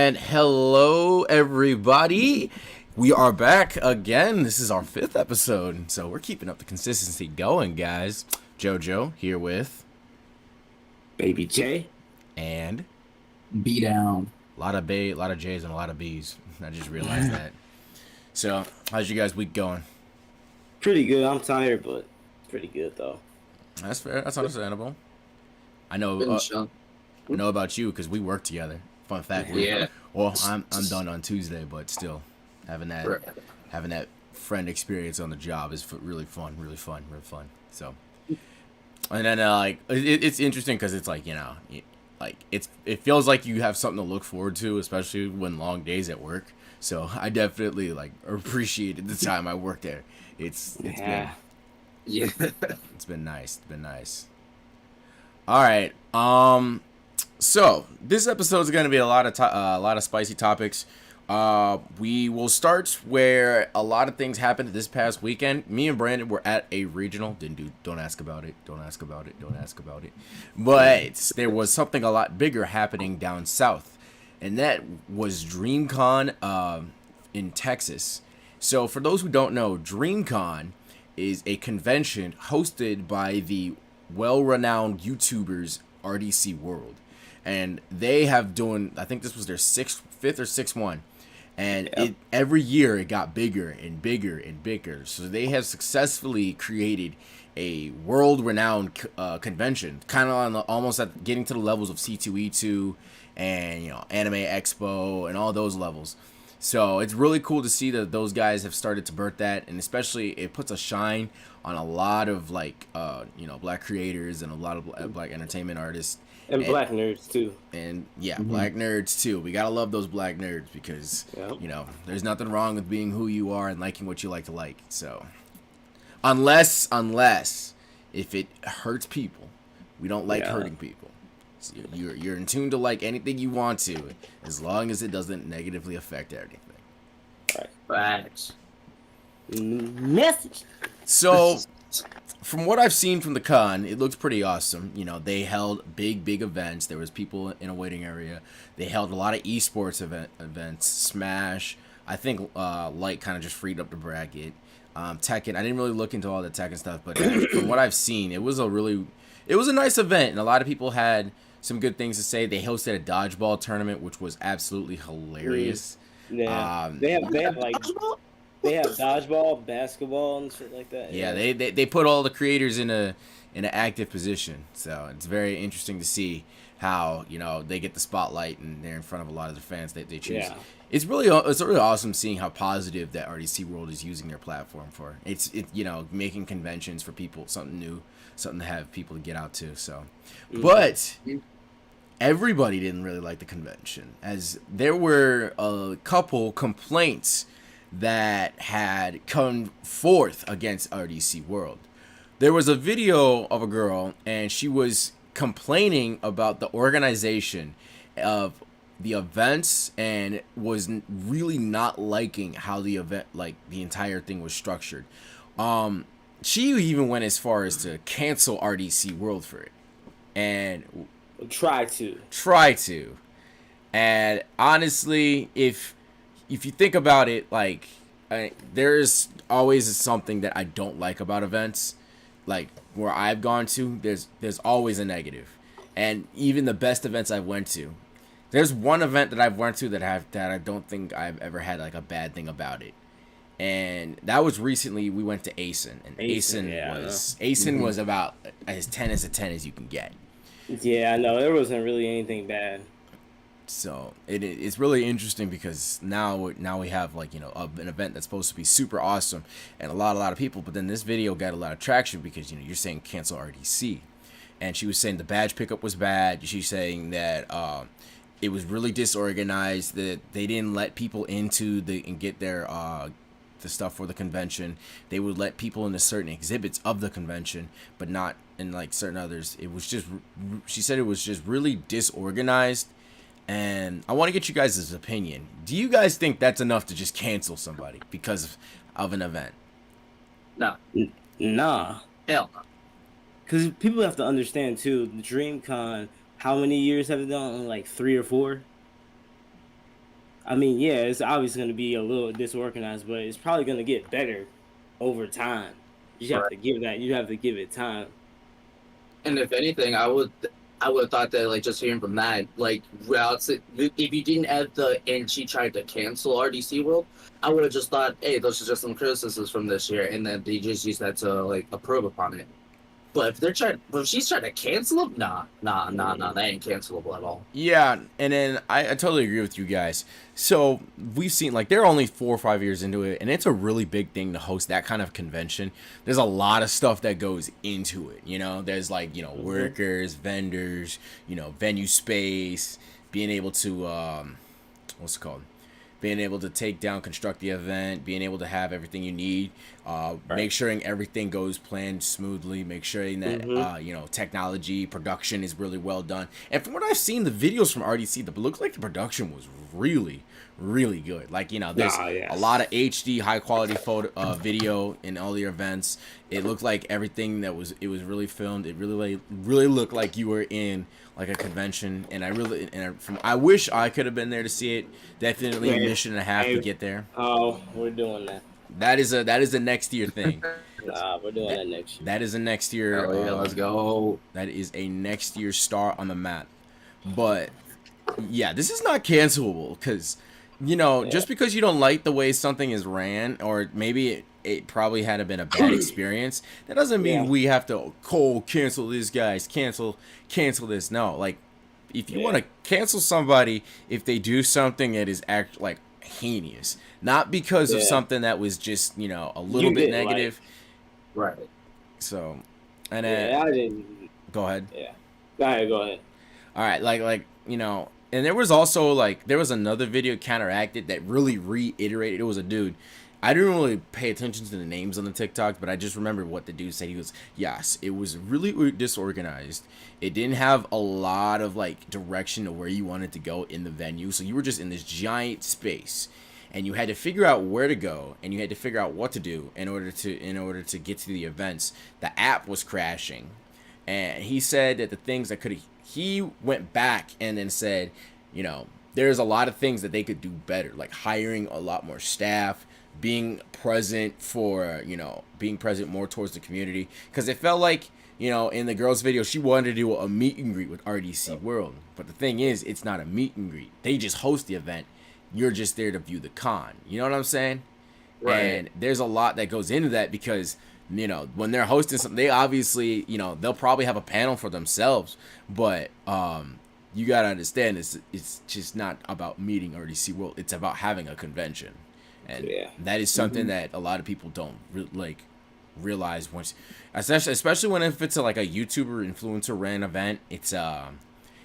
And hello, everybody. We are back again. This is our 5th episode, so we're keeping up the consistency going, guys. JoJo here with Baby J and B down. a lot of J's and a lot of B's. I just realized that. So, how's you guys' week going? Pretty good. I'm tired, but pretty good though. That's fair. That's understandable. I know. I know about you because we work together. Fun fact. Yeah. Well, I'm done on Tuesday, but still, having that friend experience on the job is really fun. So, and then it's interesting because it's like it feels like you have something to look forward to, especially when long days at work. So I definitely appreciated the time I worked there. It's been nice. It's been nice. All right. So this episode is going to be a lot of spicy topics. We will start where a lot of things happened this past weekend. Me and Brandon were at a regional. Don't ask about it. But there was something a lot bigger happening down south, and that was Dreamcon in Texas. So for those who don't know, Dreamcon is a convention hosted by the well-renowned YouTubers RDC World. And they have I think this was their fifth or sixth one. And every year it got bigger and bigger and bigger. So they have successfully created a world-renowned convention, kind of almost at getting to the levels of C2E2 and Anime Expo and all those levels. So it's really cool to see that those guys have started to birth that, and especially it puts a shine on a lot of black creators and a lot of black entertainment artists. And black nerds too. And black nerds too. We gotta love those black nerds because there's nothing wrong with being who you are and liking what you like to like. So unless if it hurts people, we don't like hurting people. So you're in tune to like anything you want to, as long as it doesn't negatively affect everything. Right. Message. So, from what I've seen from the con, it looks pretty awesome. They held big events. There was people in a waiting area. They held a lot of esports events. Smash. I think Light kind of just freed up the bracket. Tekken. I didn't really look into all the Tekken stuff, but from what I've seen, it was a nice event, and a lot of people had some good things to say. They hosted a dodgeball tournament, which was absolutely hilarious. Yeah. They have dodgeball, basketball, and shit like that. Yeah, they put all the creators in an active position. So it's very interesting to see how they get the spotlight and they're in front of a lot of the fans that they choose. Yeah. It's really awesome seeing how positive that RDC World is using their platform for. It's making conventions for people, something new, something to have people to get out to. So, but everybody didn't really like the convention, as there were a couple complaints that had come forth against RDC World. There was a video of a girl, and she was complaining about the organization of the events and was really not liking how the event, the entire thing was structured. She even went as far as to cancel RDC World for it. And try to. And honestly, if you think about it, there's always something that I don't like about events. Where I've gone to, there's always a negative. And even the best events I've went to, there's one event that I've went to that I don't think I've ever had a bad thing about it. And that was recently. We went to ASIN, and ASIN was about as 10 as a 10 as you can get. Yeah, I know, there wasn't really anything bad. So it's really interesting because now we have an event that's supposed to be super awesome and a lot of people, but then this video got a lot of traction because you're saying cancel RDC, and she was saying the badge pickup was bad. She's saying that it was really disorganized, that they didn't let people into and get their the stuff for the convention. They would let people into certain exhibits of the convention, but not in certain others. She said it was just really disorganized. And I want to get you guys' opinion. Do you guys think that's enough to just cancel somebody because of an event? No. Nah. Hell no. Because people have to understand, too, the DreamCon, how many years have it done? 3 or 4? I mean, yeah, it's obviously going to be a little disorganized, but it's probably going to get better over time. You just have to give that. You have to give it time. And if anything, I would have thought that, like, just hearing from that, like, routes, if you didn't have and she tried to cancel RDC World, I would have just thought, hey, those are just some criticisms from this year, and then they just use that to, like, approve upon it. But if she's trying to cancel them, nah, that ain't cancelable at all. Yeah, and then I totally agree with you guys. So we've seen, like, they're only 4 or 5 years into it, and it's a really big thing to host that kind of convention. There's a lot of stuff that goes into it, you know. There's, like, you know, workers, vendors, you know, venue space, being able to what's it called? Being able to take down, construct the event, being able to have everything you need, make sure everything goes planned smoothly, make sure that you know, technology production is really well done. And from what I've seen, the videos from RDC, it looks like the production was really good. Like, you know, there's a lot of HD high quality photo video in all your events. It looked like everything it was really filmed. It really looked like you were in like a convention, and I wish I could have been there to see it. Definitely a mission and a half to get there. Oh, we're doing that. That is a next year thing. Nah, we're doing that next year. That is a next year. Yeah, let's go. That is a next year star on the map. But yeah, this is not cancelable because, you know, just because you don't like the way something is ran, or maybe it probably had been a bad experience, that doesn't mean we have to cancel these guys, cancel this. No, like, if you want to cancel somebody if they do something that is like heinous, not because of something that was just, you know, a little bit negative. Right. So, and I didn't. Go ahead. Yeah. Go ahead. All right, like, you know, and there was also, like, there was another video counteracted that really reiterated. It was a dude. I didn't really pay attention to the names on the TikTok, but I just remember what the dude said. He was, yes, it was really disorganized. It didn't have a lot of, like, direction to where you wanted to go in the venue. So you were just in this giant space, and you had to figure out where to go, and you had to figure out what to do in order to get to the events. The app was crashing, and he said that the things that he went back and then said, you know, there's a lot of things that they could do better, like hiring a lot more staff, being present more towards the community, because it felt like, you know, in the girl's video, she wanted to do a meet and greet with RDC World, but the thing is, it's not a meet and greet. They just host the event. You're just there to view the con. You know what I'm saying? Right. And there's a lot that goes into that because, you know, when they're hosting something, they obviously, you know, they'll probably have a panel for themselves, but you gotta understand, it's just not about meeting RDC World. It's about having a convention. And that is something that a lot of people don't realize once, especially when if it's like a YouTuber influencer ran event. It's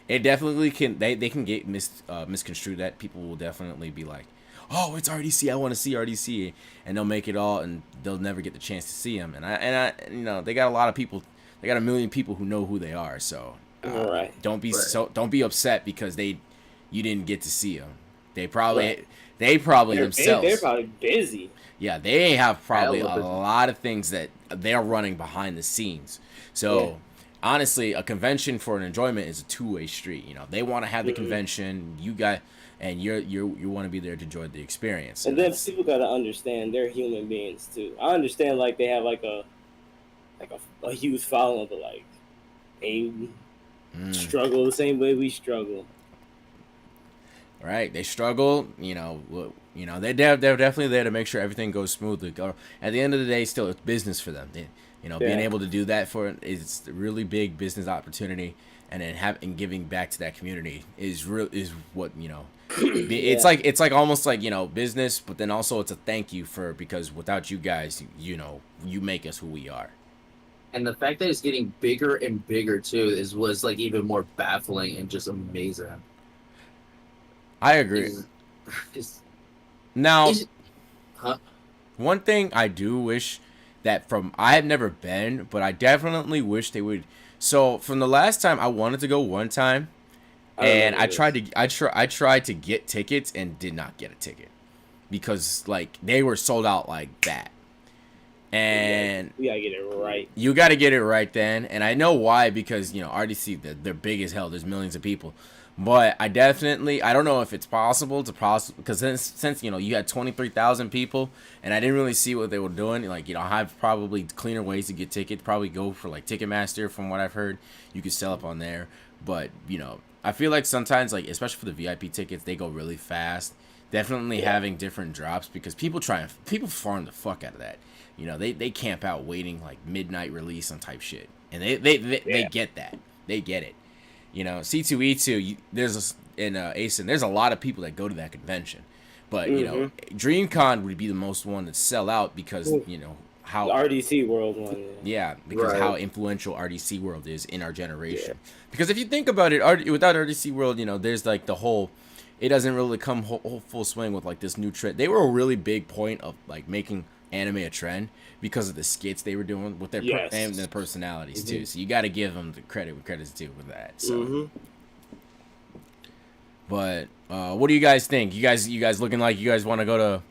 it definitely can they can get misconstrued. That people will definitely be like, oh, it's RDC, I want to see RDC, and they'll make it all, and they'll never get the chance to see him. And I you know, they got a lot of people, they got 1 million people who know who they are. So don't be upset because you didn't get to see them. They probably themselves. They're probably busy. Yeah, they have probably a lot of things that they're running behind the scenes. So honestly, a convention for an enjoyment is a two-way street. You know, they want to have the convention, you want to be there to enjoy the experience. And then people got to understand they're human beings too. I understand, like, they have like a huge following, but like they struggle the same way we struggle. Right, they struggle. You know, they're definitely there to make sure everything goes smoothly. At the end of the day, still, it's business for them. Being able to do that is a really big business opportunity, and then giving back to that community is what, you know. It's like almost like, you know, business, but then also it's a thank you because without you guys, you know, you make us who we are. And the fact that it's getting bigger and bigger too was like even more baffling and just amazing. I agree. One thing I do wish that I have never been, but I definitely wish they would. So from the last time, I wanted to go one time, and I tried to get tickets and did not get a ticket because, like, they were sold out like that. And we gotta get it right. You gotta get it right then, and I know why, because, you know, RDC, they're big as hell. There's millions of people. But I don't know if it's possible because since you know you had 23,000 people, and I didn't really see what they were doing. Like, you know, I have probably cleaner ways to get tickets. Probably go for like Ticketmaster. From what I've heard, you could sell up on there. But you know, I feel like sometimes, like especially for the VIP tickets, they go really fast. Definitely having different drops because people farm the fuck out of that. You know, they camp out waiting like midnight release on type shit, and they get that. They get it. You know, C2E2, in ASIN, there's a lot of people that go to that convention. But, you know, Dreamcon would be the most one to sell out because, you know, how... The RDC World one. Yeah, because how influential RDC World is in our generation. Yeah. Because if you think about it, without RDC World, you know, there's like the whole... It doesn't really come full swing with like this new trend. They were a really big point of like making anime a trend because of the skits they were doing with their and their personalities too. So you got to give them the credit where credit's due with that. So, but what do you guys think? You guys looking like you guys want to go to?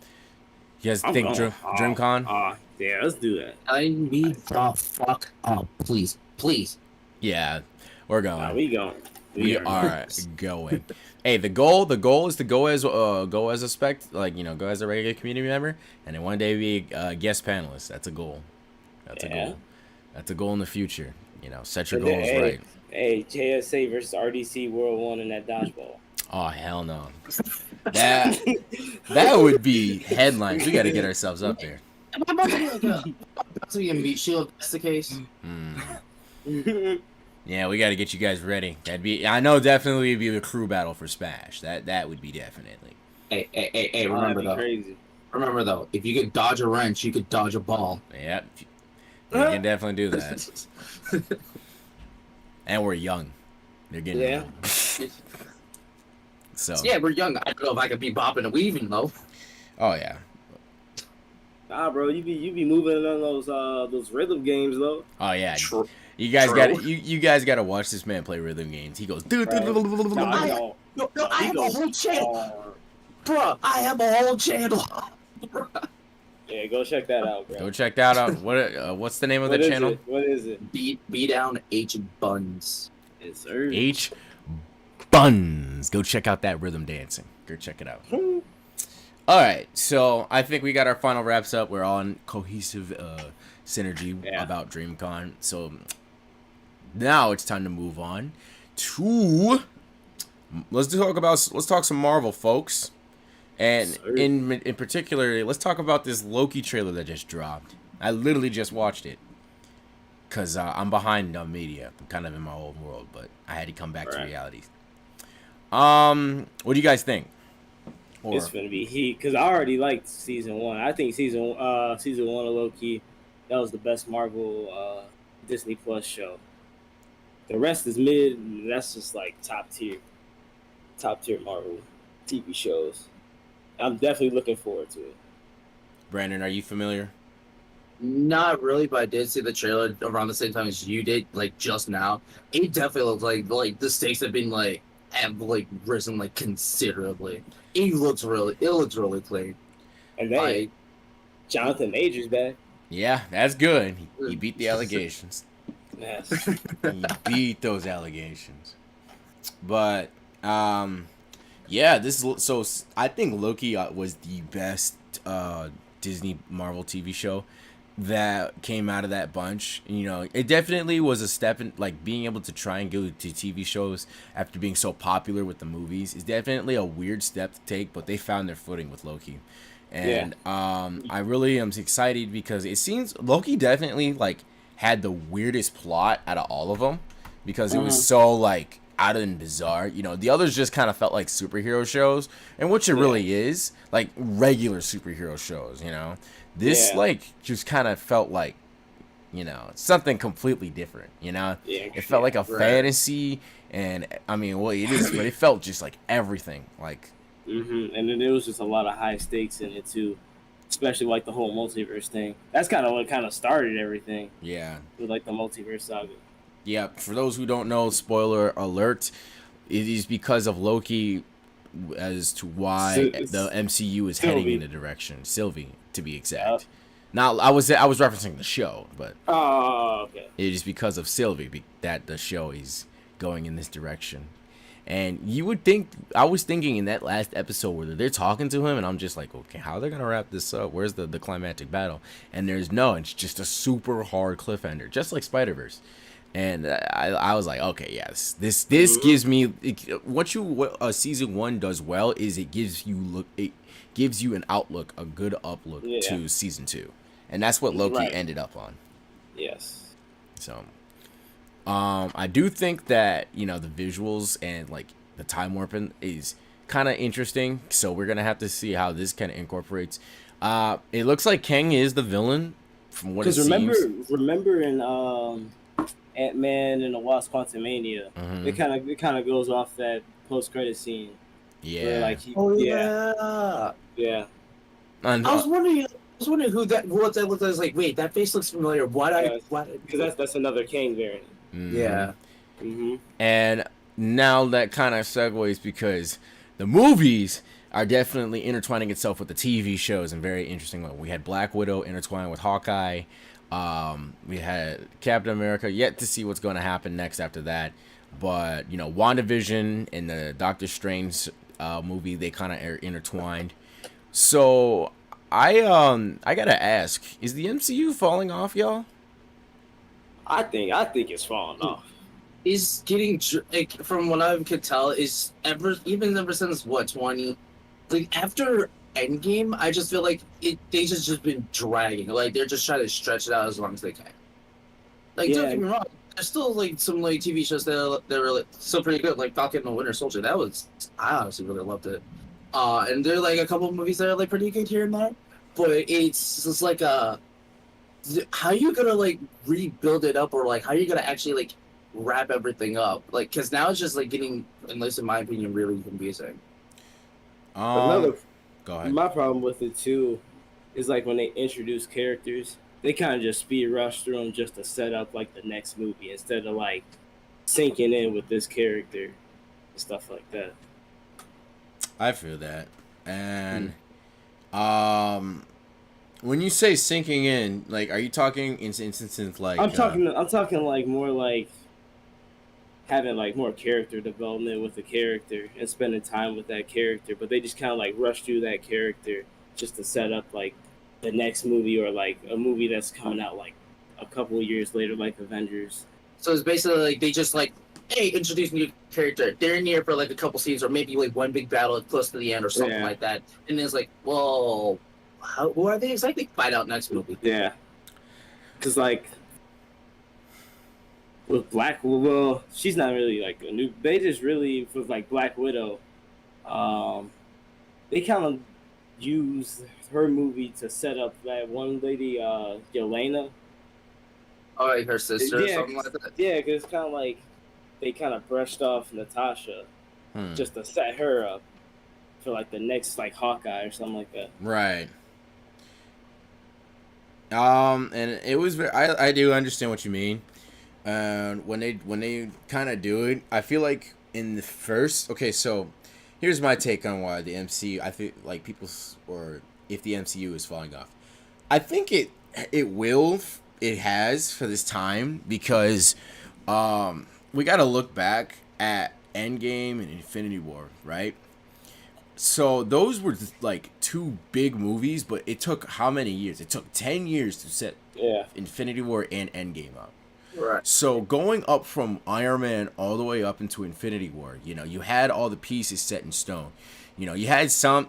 You guys think Dreamcon? Yeah, let's do that. I need the fuck up, please. Yeah, we're going. We going. We are going. Hey, the goal is to go as go as a regular community member, and then one day be a guest panelist. That's a goal. That's a goal. That's a goal in the future. You know, set your goals right. Hey, JSA versus RDC World 1 in that dodgeball. Oh hell no! That would be headlines. We got to get ourselves up there. I'm about to be a meat shield. That's the case. Yeah, we got to get you guys ready. I know definitely would be a crew battle for Smash. That would be definitely. Hey, remember though. Crazy. Remember though, if you could dodge a wrench, you could dodge a ball. Yep. You can definitely do that. And we're young. They're getting young. So. Yeah, we're young. I don't know if I could be bopping and weaving though. Oh yeah. Nah, bro, you be moving on those rhythm games though. Oh yeah. You guys got to watch this man play rhythm games. He goes, dude. I have a whole channel, bro. I have a whole channel. Yeah, go check that out, bro. Go check that out. What's the name of the channel? What is it? B down H Buns. Yes, sir. H Buns. Go check out that rhythm dancing. Go check it out. All right, so I think we got our final wraps up. We're all in cohesive synergy about Dreamcon. So now it's time to move on to let's talk some Marvel, folks. And in particular, let's talk about this Loki trailer that just dropped. I literally just watched it because I'm behind on media. I'm kind of in my old world, but I had to come back to reality. What do you guys think? It's gonna be heat because I already liked season 1. I think season 1 of Loki, that was the best Marvel Disney Plus show. The rest is mid. That's just like top tier Marvel TV shows. I'm definitely looking forward to it. Brandon, are you familiar? Not really, but I did see the trailer around the same time as you did, like just now. It definitely looks like the stakes have risen like considerably. It looks really clean. And then Jonathan Majors back. Yeah, that's good. He beat the allegations. Yes. He beat those allegations. But yeah, so I think Loki was the best Disney Marvel TV show that came out of that bunch. You know, it definitely was a step in, like, being able to try and go to TV shows after being so popular with the movies is definitely a weird step to take, but they found their footing with Loki. And I really am excited because it seems Loki definitely like had the weirdest plot out of all of them because it was so like out and bizarre. You know, the others just kind of felt like superhero shows, and which it really is, like regular superhero shows, you know. This like just kind of felt like, you know, something completely different, you know. It felt like a fantasy, and I mean, well, it is, but it felt just like everything, like. And then there was just a lot of high stakes in it too, especially like the whole multiverse thing. That's kind of what kind of started everything. Yeah. With like the multiverse saga. Yeah. For those who don't know, spoiler alert, it is because of Loki as to why the MCU is heading in a direction. Sylvie, to be exact. Now, I was referencing the show, but okay. It is because of Sylvie that the show is going in this direction. And you would think, I was thinking in that last episode where they're talking to him, and I'm just like, okay, how are they gonna wrap this up? Where's the climactic battle? And it's just a super hard cliffhanger, just like Spider-Verse. And I was like, okay, yes, this gives me what season 1 does well is it gives you an outlook, a good uplook to season 2, and that's what Loki ended up on. Yes. So, I do think that the visuals and like the time warping is kind of interesting. So we're gonna have to see how this kind of incorporates. It looks like Kang is the villain from what it seems. Remember in Ant-Man and the Wasp: Quantumania, it kind of goes off that post-credit scene. Yeah. Where, like, yeah. I was wondering who that was. I was like, wait, that face looks familiar. Why? Because that's another Kang variant. Yeah. And now that kind of segues because the movies are definitely intertwining itself with the TV shows in very interesting way. We had Black Widow intertwined with Hawkeye. We had Captain America. Yet to see what's going to happen next after that. But WandaVision and the Doctor Strange movie, they kind of are intertwined. So I gotta ask: is the MCU falling off, y'all? I think it's falling off. He's getting like, from what I could tell, is ever since 20, like after Endgame, I just feel like they just been dragging. Like they're just trying to stretch it out as long as they can. Like don't get me wrong, there's still like some like TV shows that are like, still pretty good, like Falcon and the Winter Soldier. I honestly really loved it. And there are like a couple of movies that are like pretty good here and there, but it's just like how you gonna like rebuild it up, or like how you gonna actually like wrap everything up, like because now it's just like getting, at least in my opinion, really confusing. Go ahead. My problem with it too is like when they introduce characters, they kind of just speed rush through them just to set up like the next movie instead of like sinking in with this character and stuff like that. I feel that. And when you say sinking in, like, are you talking in instances like I'm talking like more like having like more character development with the character and spending time with that character, but they just kind of like rush through that character just to set up like the next movie, or like a movie that's coming out like a couple of years later, like Avengers. So it's basically like they just like, hey, introduce a new character. They're in here for like a couple scenes, or maybe like one big battle close to the end, or something like that. And then it's like, well, who are they exactly? Find out next movie. Yeah, because like with Black Widow, she's not really like a new. They just really with like Black Widow, they kind of use her movie to set up that one lady, Yelena. Oh, like her sister, or something like that. Yeah, because it's kind of like they kind of brushed off Natasha just to set her up for like the next like Hawkeye or something like that. Right. And it was I do understand what you mean. When they kind of do it, I feel like in the first, okay, so here's my take on why the MCU, I feel like or if the MCU is falling off. I think it has for this time, because we got to look back at Endgame and Infinity War, right? So those were like two big movies, but it took how many years? It took 10 years to set Infinity War and Endgame up. Right. So going up from Iron Man all the way up into Infinity War, you had all the pieces set in stone. You had some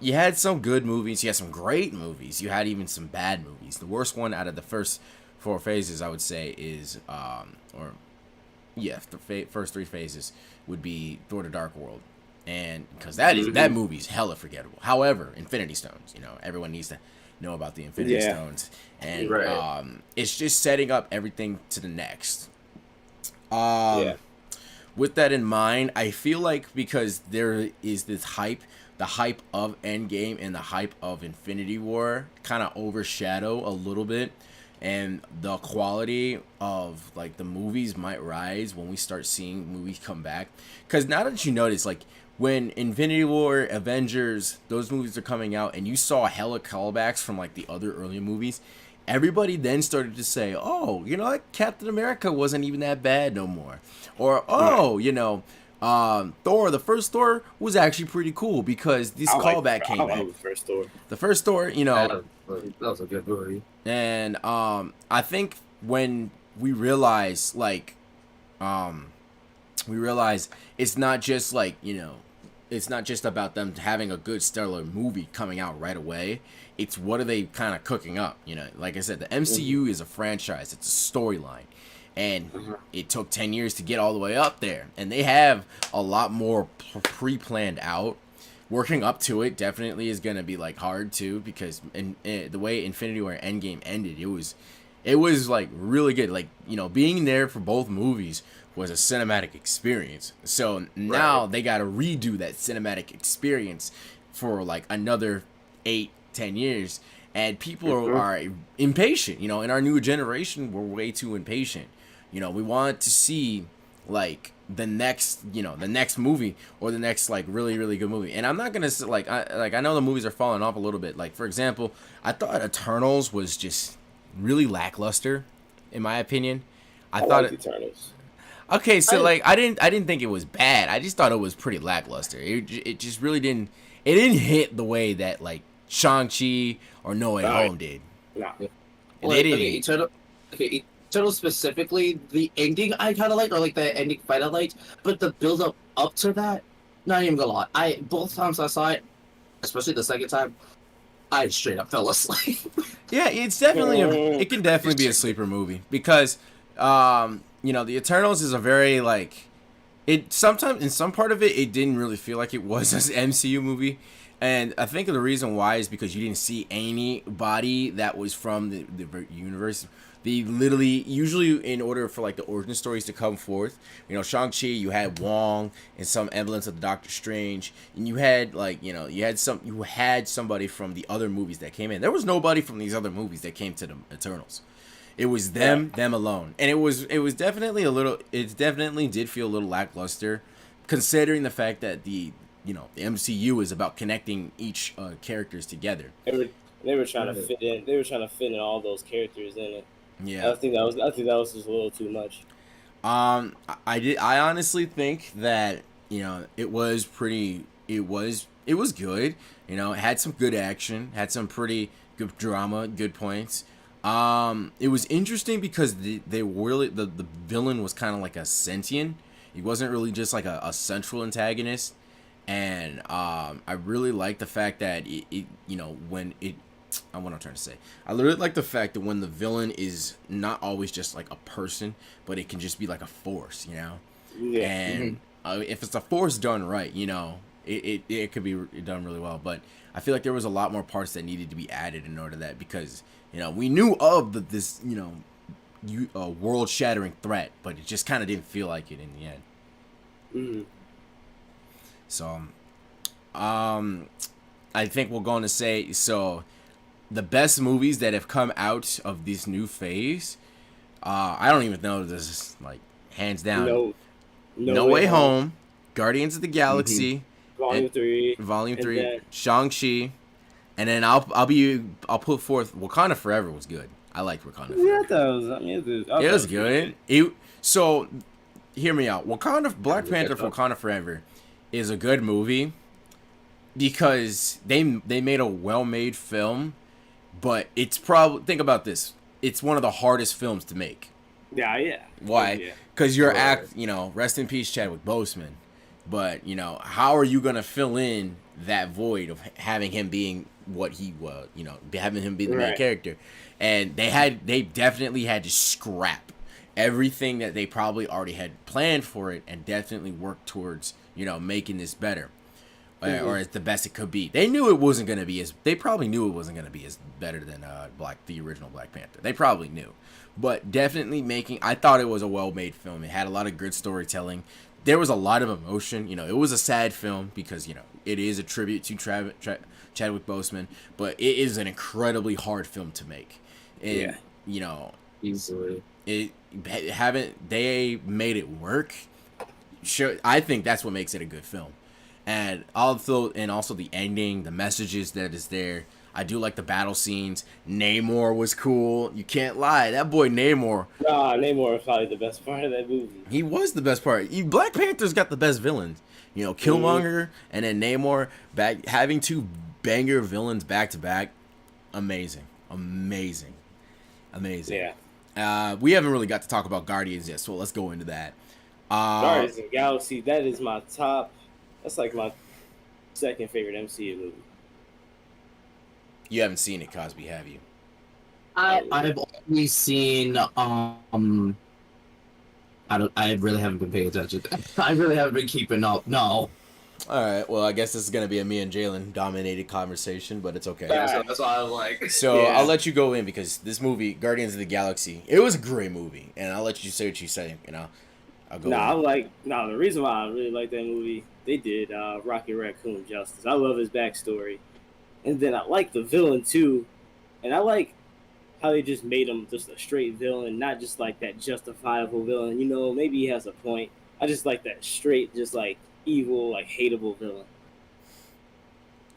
good movies, you had some great movies, you had even some bad movies. The worst one out of the first 4 phases, I would say, is the first 3 phases would be Thor: The Dark World. And because that movie's hella forgettable. However, Infinity Stones, everyone needs to know about the Infinity Stones, and it's just setting up everything to the next. With that in mind, I feel like because there is this hype, the hype of Endgame and the hype of Infinity War kind of overshadow a little bit, and the quality of like the movies might rise when we start seeing movies come back. Because now that you notice, like, when Infinity War, Avengers, those movies are coming out, and you saw hella callbacks from like the other earlier movies, everybody then started to say, oh, like Captain America wasn't even that bad no more. Or, Thor, the first Thor was actually pretty cool because this callback came back. The first Thor, you know, that was a good movie. And I think when we realize it's not just like, you know, it's not just about them having a good stellar movie coming out right away. It's what are they kind of cooking up, you know? Like I said, the MCU is a franchise. It's a storyline. And it took 10 years to get all the way up there. And they have a lot more pre-planned out. Working up to it definitely is going to be like hard too, because the way Infinity War Endgame ended, it was like really good. Like, you know, being there for both movies was a cinematic experience. So now they got to redo that cinematic experience for like another 8-10 years. And people are impatient. You know, in our new generation, we're way too impatient. You know, we want to see like the next movie or the next like really, really good movie. And I'm not gonna I know the movies are falling off a little bit. Like, for example, I thought Eternals was just really lackluster, in my opinion. I thought Eternals. Okay, so like I didn't think it was bad. I just thought it was pretty lackluster. It just really didn't hit the way that like Shang-Chi or No Way Home did. No. They didn't. Eternal specifically, the ending I kind of liked, or like the ending fight I liked, but the build up to that, not even gonna lie. Both times I saw it, especially the second time, I straight up fell asleep. Yeah, it's definitely it can definitely be a sleeper movie because you know, the Eternals is a very like it sometimes in some part of it didn't really feel like it was an MCU movie. And I think the reason why is because you didn't see anybody that was from the universe. They literally, usually in order for like the origin stories to come forth, you know, Shang-Chi, you had Wong and some evidence of Doctor Strange, and you had like, you know, you had somebody from the other movies that came in. There was nobody from these other movies that came to the Eternals. It was them alone, and it was definitely it definitely did feel a little lackluster, considering the fact that the MCU is about connecting each characters together. They were trying to fit in. They were trying to fit in all those characters in it. Yeah, I think that was just a little too much. I honestly think that, you know, it was good. You know, it had some good action, had some pretty good drama, good points. It was interesting because the villain was kind of like a sentient. He wasn't really just like a central antagonist. And I really like the fact that what I'm trying to say. I really like the fact that when the villain is not always just like a person, but it can just be like a force, you know. Yeah. And if it's a force done right, you know, it could be done really well. But I feel like there was a lot more parts that needed to be added in order to that, because, you know, we knew of this, you know, world-shattering threat, but it just kind of didn't feel like it in the end. Mm-hmm. So, I think we're going to say, so the best movies that have come out of this new phase, I don't even know if this is like hands down. No Way Home, Guardians of the Galaxy, Volume 3, Shang-Chi, and then I'll put forth Wakanda Forever was good. I liked Wakanda Forever. Yeah, that was good. So, hear me out. Black Panther Wakanda Forever is a good movie because they made a well-made film, but it's probably, think about this, it's one of the hardest films to make. Yeah. Why? Because you know, rest in peace Chadwick Boseman, but, you know, how are you gonna fill in that void of having him being what he was, you know, having him be the main character? And they definitely had to scrap everything that they probably already had planned for it and definitely work towards, you know, making this better, or as the best it could be. They knew it wasn't going to be they probably knew it wasn't going to be as better than the original Black Panther. They probably knew, but definitely I thought it was a well-made film. It had a lot of good storytelling. There was a lot of emotion. You know, it was a sad film because, you know, it is a tribute to Chadwick Boseman, but it is an incredibly hard film to make. And, you know, easily. They made it work. Sure, I think that's what makes it a good film, and also the ending, the messages that is there. I do like the battle scenes. Namor was cool. You can't lie. That boy Namor. Nah, Namor was probably the best part of that movie. He was the best part. Black Panther's got the best villains. You know, Killmonger and then Namor having two banger villains back to back. Amazing. Yeah. We haven't really got to talk about Guardians yet, so let's go into that. Guardians of the Galaxy, that is my top. That's like my second favorite MCU movie. You haven't seen it, Cosby, have you? I've only seen I really haven't been paying attention. I really haven't been keeping up. No. All right. Well, I guess this is gonna be a me and Jalen dominated conversation, but it's okay. Yeah, so that's why I'm like. So I'll let you go in because this movie, Guardians of the Galaxy, it was a great movie, and I'll let you say what you say. You know, I'll go. The reason why I really like that movie, they did Rocket Raccoon justice. I love his backstory, and then I like the villain too, and I like how they just made him just a straight villain, not just like that justifiable villain. You know, maybe he has a point. I just like that straight, just like evil, like hateable villain.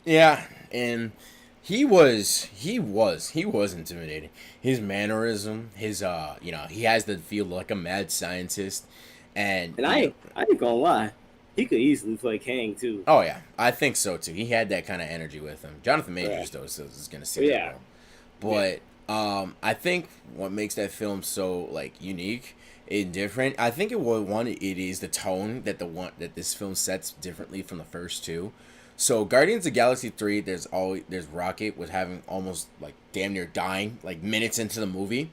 Yeah, and he was intimidating. His mannerism, his he has the feel like a mad scientist, and I ain't gonna lie, he could easily play Kang too. Oh yeah, I think so too. He had that kind of energy with him. Jonathan Majors though is gonna see that role. But I think what makes that film so like unique and different, I think it is the tone that this film sets differently from the first two. So Guardians of the Galaxy 3, there's Rocket was having almost like damn near dying like minutes into the movie.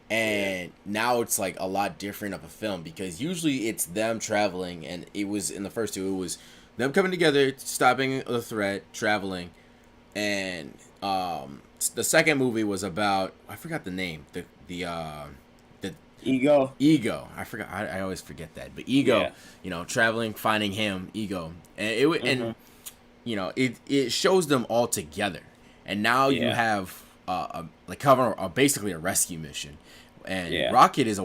And now it's like a lot different of a film because usually it's them traveling, and it was in the first two, it was them coming together, stopping the threat, traveling, and the second movie was about, I forgot the name, the Ego. I forgot. I always forget that. But Ego, traveling, finding him, Ego, and and it shows them all together, and now you have basically a rescue mission, and Rocket is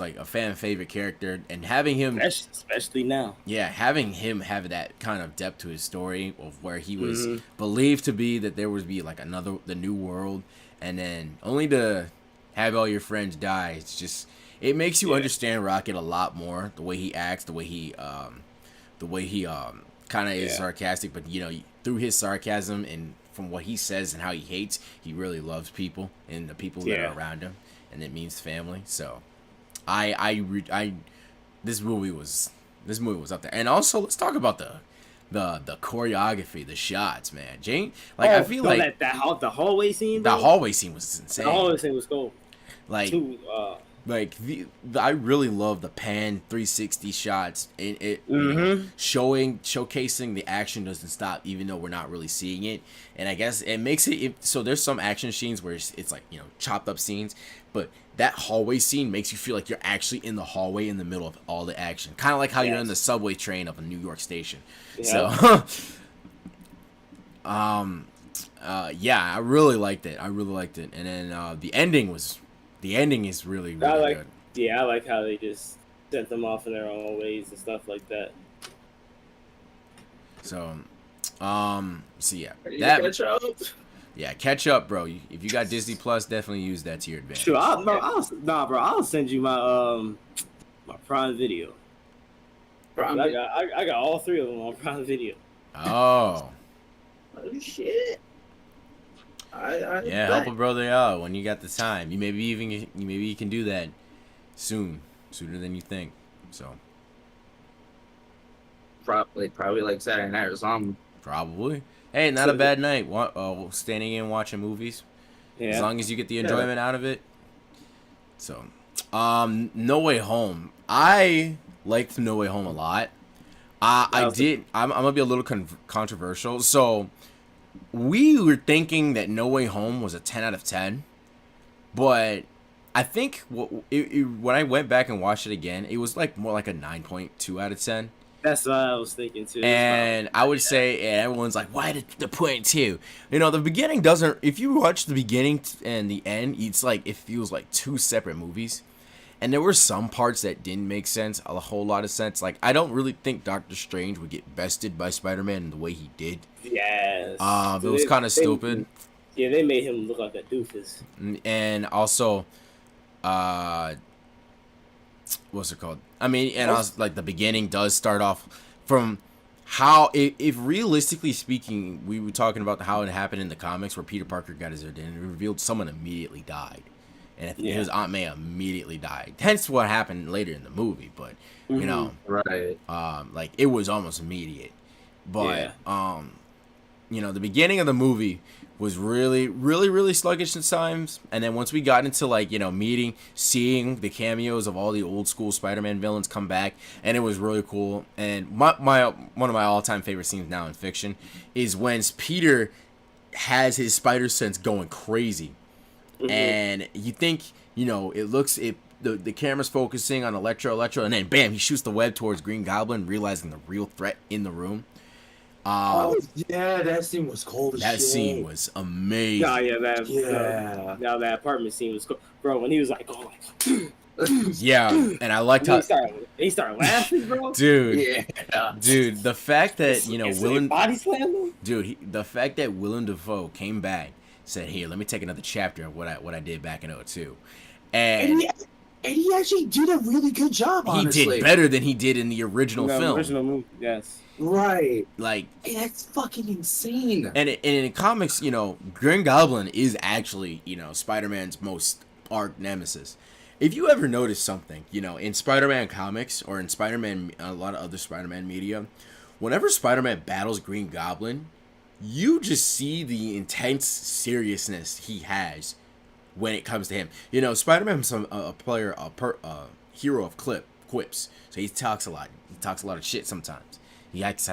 like a fan favorite character, and having him especially now, having him have that kind of depth to his story of where he was believed to be that there would be like the new world, and then only to have all your friends die. It's just, it makes you understand Rocket a lot more, the way he acts, the way he kind of is sarcastic, but through his sarcasm and from what he says and how he hates, he really loves people and the people that are around him, and it means family. So this movie was up there. And also, let's talk about the choreography, the shots, man. Jane, I feel like the hallway scene. The hallway scene was insane. The hallway scene was cool. I really love the pan 360 shots, and showcasing the action doesn't stop, even though we're not really seeing it. And I guess it makes it so there's some action scenes where it's like chopped up scenes, but that hallway scene makes you feel like you're actually in the hallway in the middle of all the action, kind of like how you're in the subway train of a New York station. So I really liked it. And then the ending is really good. Yeah, I like how they just sent them off in their own ways and stuff like that. So, catch up, bro. If you got Disney Plus, definitely use that to your advantage. Sure, I'll send you my my Prime Video. I got all three of them on Prime Video. Oh shit. Help a brother out when you got the time. Maybe you can do that sooner than you think. So probably like Saturday night or something. Probably. Hey, not a bad night. Standing in watching movies. Yeah. As long as you get the enjoyment out of it. So, No Way Home. I liked No Way Home a lot. I'm gonna be a little controversial. So, we were thinking that No Way Home was a 10 out of 10, but I think when I went back and watched it again, it was like more like a 9.2 out of 10. That's what I was thinking too. And I would say, and everyone's like, why did the 0.2? The beginning doesn't, if you watch the beginning and the end, it's like, it feels like two separate movies. And there were some parts that didn't make sense, a whole lot of sense. Like, I don't really think Doctor Strange would get bested by Spider-Man in the way he did. Yes. It was kind of stupid. Yeah, they made him look like a doofus. And also, what's it called? I mean, and also, like, the beginning does start off from how, if realistically speaking, we were talking about how it happened in the comics where Peter Parker got his identity revealed, someone immediately died. And his Aunt May immediately died. Hence what happened later in the movie, but, you know, right. like, it was almost immediate. But, you know, the beginning of the movie was really, really, really sluggish at times. And then once we got into, like, you know, seeing the cameos of all the old school Spider-Man villains come back, and it was really cool. And one of my all-time favorite scenes now in fiction is when Peter has his spider sense going crazy. And you think, you know, the camera's focusing on Electro, and then bam, he shoots the web towards Green Goblin, realizing the real threat in the room. That scene was cold as shit. That scene was amazing. Now that apartment scene was cool. Bro, when he was like, oh my God. Yeah, and I liked how he started laughing, bro. Dude, the fact that, you know, body slam him? Dude, the fact that Willem Dafoe came back, said, "Here, let me take another chapter of what I did back in 2002." And he actually did a really good job, honestly. He did better than he did in the original film. Original movie, yes. Right. Like, that's fucking insane. And in comics, you know, Green Goblin is actually, you know, Spider-Man's most arch nemesis. If you ever notice something, you know, in Spider-Man comics or in Spider-Man, a lot of other Spider-Man media, whenever Spider-Man battles Green Goblin, you just see the intense seriousness he has when it comes to him. You know, Spider-Man's a hero of quips, so he talks a lot. He talks a lot of shit sometimes. He acts,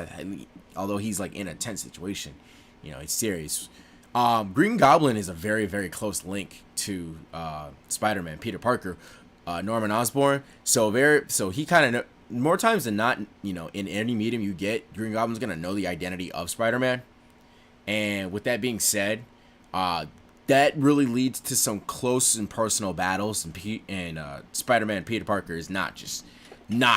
although he's like in a tense situation, you know, it's serious. Green Goblin is a very, very close link to Spider-Man, Peter Parker, Norman Osborn. So he kind of, more times than not, you know, in any medium you get, Green Goblin's gonna know the identity of Spider-Man. And with that being said, that really leads to some close and personal battles. And Spider-Man, Peter Parker is not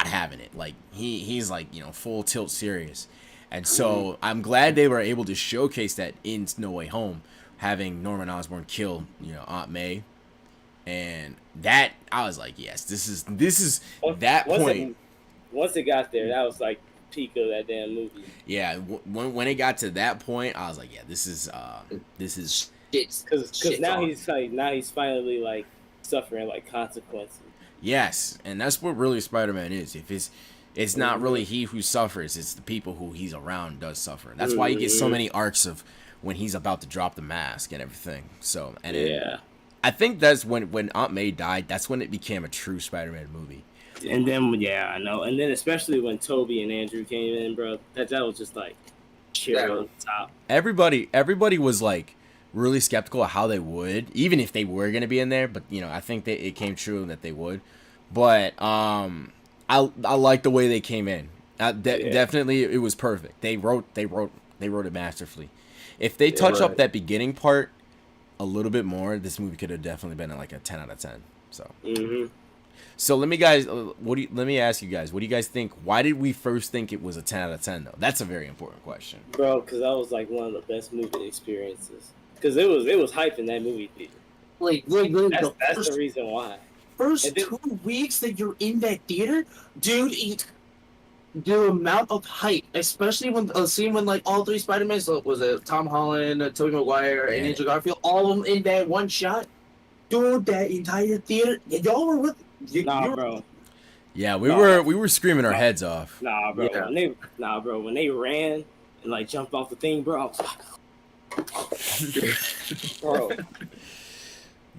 having it. Like, he's like, you know, full tilt serious. And so I'm glad they were able to showcase that in No Way Home, having Norman Osborn kill, you know, Aunt May. And that, I was like, yes, this is that point. Once it got there, that was like peak of that damn movie. Yeah, when it got to that point, I was like, yeah, this is because now he's finally like suffering like consequences. Yes, and that's what really Spider-Man is. If it's not really he who suffers, it's the people who he's around does suffer. That's why you get so many arcs of when he's about to drop the mask and everything. So, and I think that's when Aunt May died, that's when it became a true Spider-Man movie. And then, I know. And then especially when Toby and Andrew came in, bro, that was just like cherry on the top. Everybody was like really skeptical of how they would, even if they were going to be in there. But, you know, I think that it came true that they would. But I like the way they came in. Definitely, it was perfect. They wrote it masterfully. If they touch up that beginning part a little bit more, this movie could have definitely been like a 10 out of 10. So. So let me ask you guys, what do you guys think? Why did we first think it was a 10 out of 10 though? That's a very important question. Bro, because that was like one of the best movie experiences. Because it was hype in that movie theater. That's the reason why. First 2 weeks that you're in that theater, dude, the amount of hype, especially when when like all 3 Spider-Mans, was it Tom Holland, Tobey Maguire, and Andrew Garfield, all of them in that one shot. Dude, that entire theater, y'all were with. Bro. Yeah, we were screaming our heads off. Nah, bro. Yeah. When they ran and like jumped off the thing, bro, I was like, bro.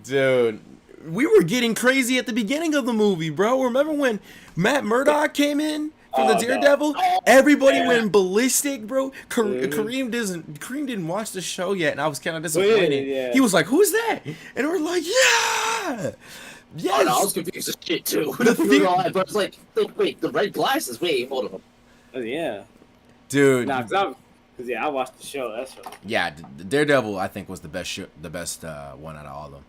Dude, we were getting crazy at the beginning of the movie, bro. Remember when Matt Murdock came in from the Daredevil? No. Everybody went ballistic, bro. Kareem didn't watch the show yet, and I was kind of disappointed. Yeah. He was like, "Who's that?" And we're like, "Yeah." Yes. Oh, no, I was confused as shit too. But I was like, wait, the red glasses. Wait, hold on. Yeah, dude. Nah, because I watched the show. That show. Yeah, Daredevil I think was the best one out of all of them.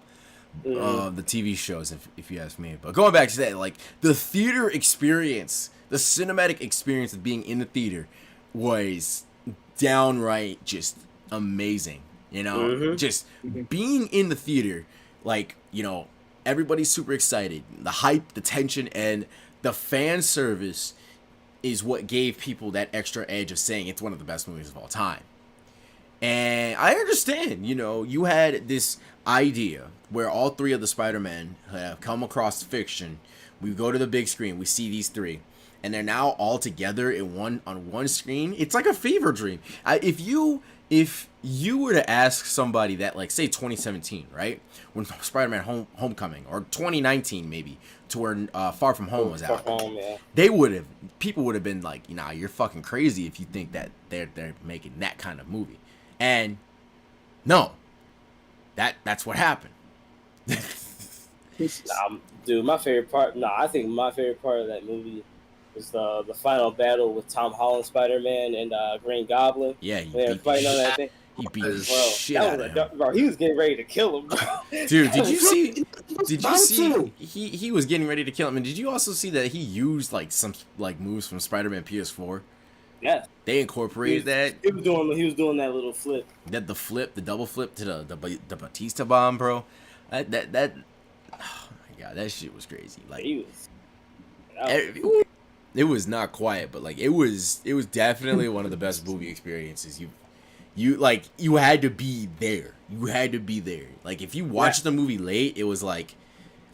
The TV shows, if you ask me. But going back to that, like the theater experience, the cinematic experience of being in the theater was downright just amazing. You know, just being in the theater, like, you know, everybody's super excited. The hype, the tension, and the fan service is what gave people that extra edge of saying it's one of the best movies of all time. And I understand, you know, you had this idea where all three of the Spider-Men have come across fiction. We go to the big screen, we see these three, and they're now all together in on one screen. It's like a fever dream. If you were to ask somebody that, like, say 2017, right, when Spider-Man Homecoming, or 2019 maybe, to where Far From Home was out, people would have been like, nah, you're fucking crazy if you think that they're making that kind of movie. And no, that's what happened. Dude, my favorite part. I think my favorite part of that movie was the final battle with Tom Holland, Spider-Man, and Green Goblin. Yeah, they were fighting on that thing. He beat the shit out of him. Bro, he was getting ready to kill him, bro. Dude, did you see? He was getting ready to kill him, and did you also see that he used like some like moves from Spider-Man PS4? Yeah, they incorporated that. He was doing that little flip. The double flip to the Batista bomb, bro. That oh my god, that shit was crazy. Like it was not quiet, but like it was definitely one of the best movie experiences you had to be there. You had to be there. Like if you watched the movie late, it was like,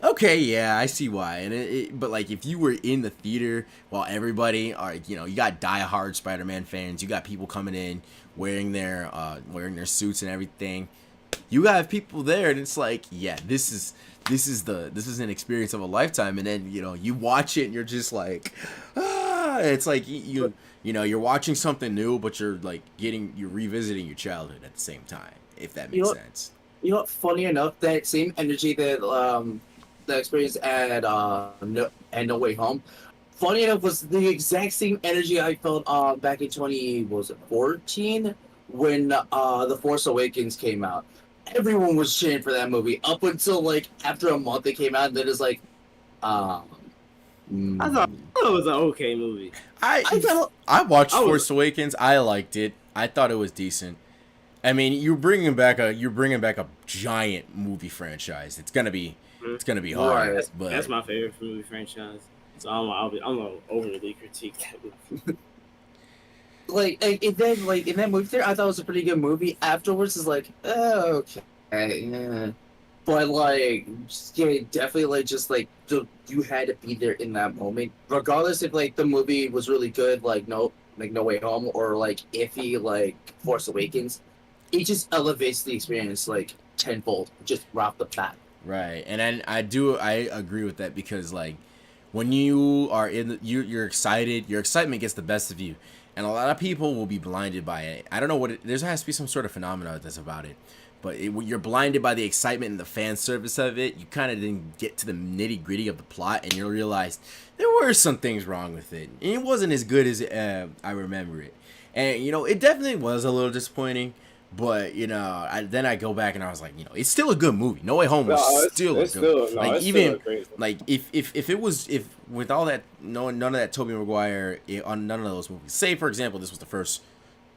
okay, yeah, I see why. And but like if you were in the theater while everybody are, you know, you got diehard Spider-Man fans, you got people coming in wearing their suits and everything. You got people there, and it's like, yeah, this is an experience of a lifetime. And then, you know, you watch it and you're just like, it's like you know, you're watching something new, but you're revisiting your childhood at the same time, if that makes sense. You know, funny enough, that same energy that the experience at No Way Home, funny enough, was the exact same energy I felt back in 2014 when The Force Awakens came out. Everyone was cheering for that movie up until like after a month it came out, and then it's like, I thought it was an okay movie. I watched Force Awakens. I liked it. I thought it was decent. I mean, you're bringing back a giant movie franchise. It's gonna be hard. Right. But that's my favorite movie franchise. So I'm gonna overly critique that movie. Like in that movie theater, I thought it was a pretty good movie. Afterwards, it's like, oh, okay, yeah. But like, yeah, definitely like just like you had to be there in that moment, regardless if like the movie was really good, like No Way Home, or like iffy, like Force Awakens. It just elevates the experience like tenfold, just right off the bat. Right, and then I agree with that, because like when you are you're excited, your excitement gets the best of you. And a lot of people will be blinded by it. I don't know what there has to be some sort of phenomena that's about it. But when you're blinded by the excitement and the fan service of it, you kind of didn't get to the nitty gritty of the plot, and you'll realize there were some things wrong with it. And it wasn't as good as I remember it. And, you know, it definitely was a little disappointing. But, you know, then I go back and I was like, you know, it's still a good movie. No Way Home was still a good movie. Like, even, like, if with all that, none of that Tobey Maguire on none of those movies, say, for example, this was the first,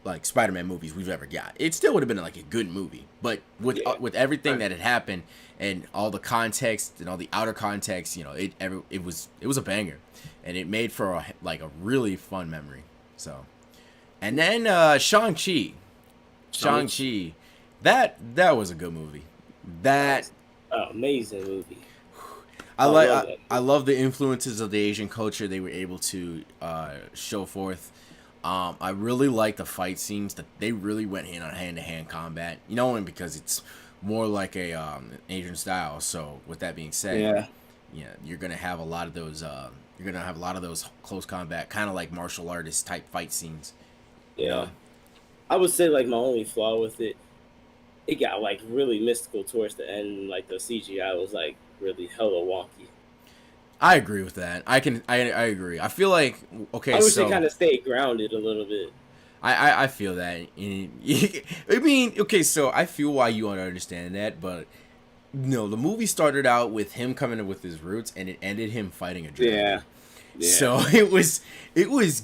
like, Spider-Man movies we've ever got, it still would have been, like, a good movie. But with everything that had happened and all the context and all the outer context, you know, it was a banger. And it made for, a really fun memory. So, and then Shang-Chi, that was a good movie. Amazing movie. I love the influences of the Asian culture they were able to show forth. I really like the fight scenes that they really went hand to hand combat. You know, and because it's more like a Asian style. So with that being said, you're gonna have a lot of those. You're gonna have a lot of those close combat, kind of like martial artist type fight scenes. Yeah. You know? I would say, like, my only flaw with it got, like, really mystical towards the end. Like, the CGI was, like, really hella wonky. I agree with that. I agree. I feel like, okay, I wish they kind of stayed grounded a little bit. I feel that. I mean, okay, so I feel why you understand that, but no, the movie started out with him coming in with his roots, and it ended him fighting a dragon. Yeah. So it was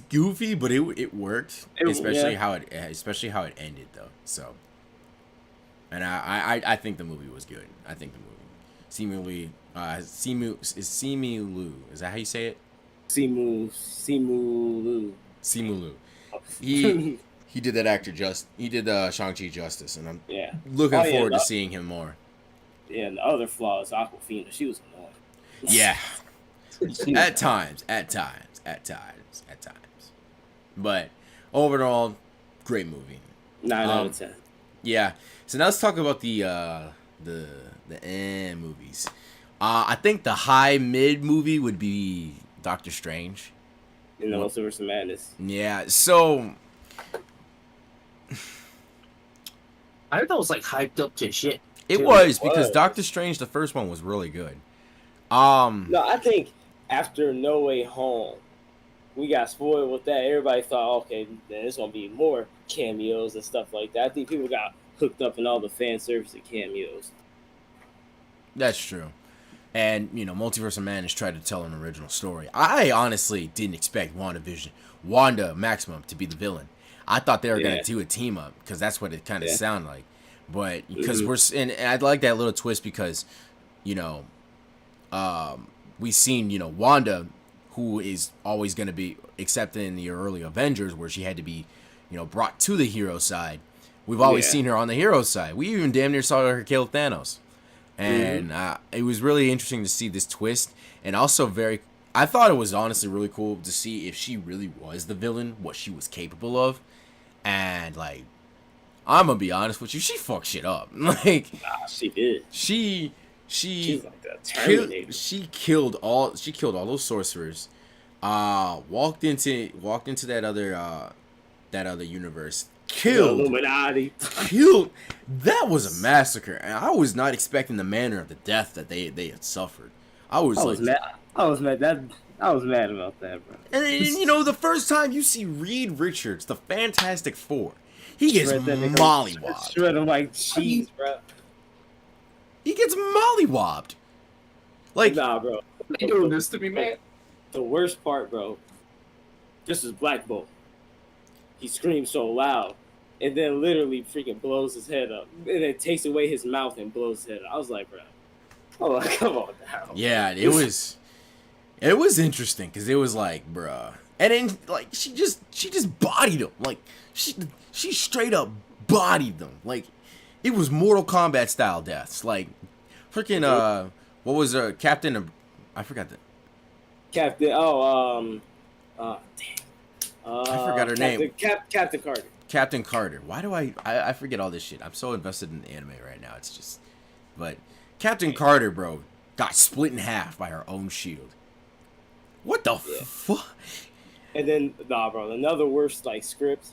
goofy, but it worked, especially how it ended though. So And I think the movie was good. I think the movie seemingly Simu Lu. Is that how you say it? Simu Lu. Simu Lu. He did that actor he did Shang-Chi justice, and I'm looking forward to seeing him more. Yeah, and the other flaw is Aquafina. She was annoying. Yeah. At times. But overall, great movie. 9 out of 10. Yeah. So now let's talk about the movies. I think the high mid movie would be Doctor Strange. In the Multiverse of Madness. Yeah. So I heard that was like hyped up to shit. It was because Doctor Strange, the first one, was really good. No, I think after No Way Home, we got spoiled with that. Everybody thought, okay, then there's gonna be more cameos and stuff like that. I think people got hooked up in all the fan service and cameos. That's true. And, Multiverse of Madness tried to tell an original story. I honestly didn't expect Wanda Maximum to be the villain. I thought they were going to do a team up because that's what it kind of sounded like. But because and I'd like that little twist because, we've seen, Wanda, who is always going to be, except in the early Avengers where she had to be, brought to the hero side. We've always seen her on the hero side. We even damn near saw her kill Thanos. And it was really interesting to see this twist. And also I thought it was honestly really cool to see if she really was the villain, what she was capable of. And, like, I'm going to be honest with you, she fucked shit up. Like, she did. She's like the Terminator. She killed all those sorcerers. Walked into that other universe. Killed Illuminati. Killed. That was a massacre, and I was not expecting the manner of the death that they had suffered. I was mad. I was mad about that, bro. And the first time you see Reed Richards, the Fantastic Four, he gets mollywopped. Shred him like cheese, bro. He gets mollywopped. Like, nah, bro. They doing this to me, man. The worst part, bro. This is Black Bolt. He screams so loud, and then literally freaking blows his head up, and then takes away his mouth and blows his head up. I was like, bro, come on now. Yeah, it was interesting because it was like, bruh, and then like she just bodied him, like she straight up bodied them, like it was Mortal Kombat style deaths, like freaking what was Captain? I forgot that. Captain. Oh, damn. I forgot her name. Captain Carter. Captain Carter. Why do I forget all this shit? I'm so invested in the anime right now. It's just, but Captain Carter, bro, got split in half by her own shield. What the fuck? And then, nah, bro, another worst like script.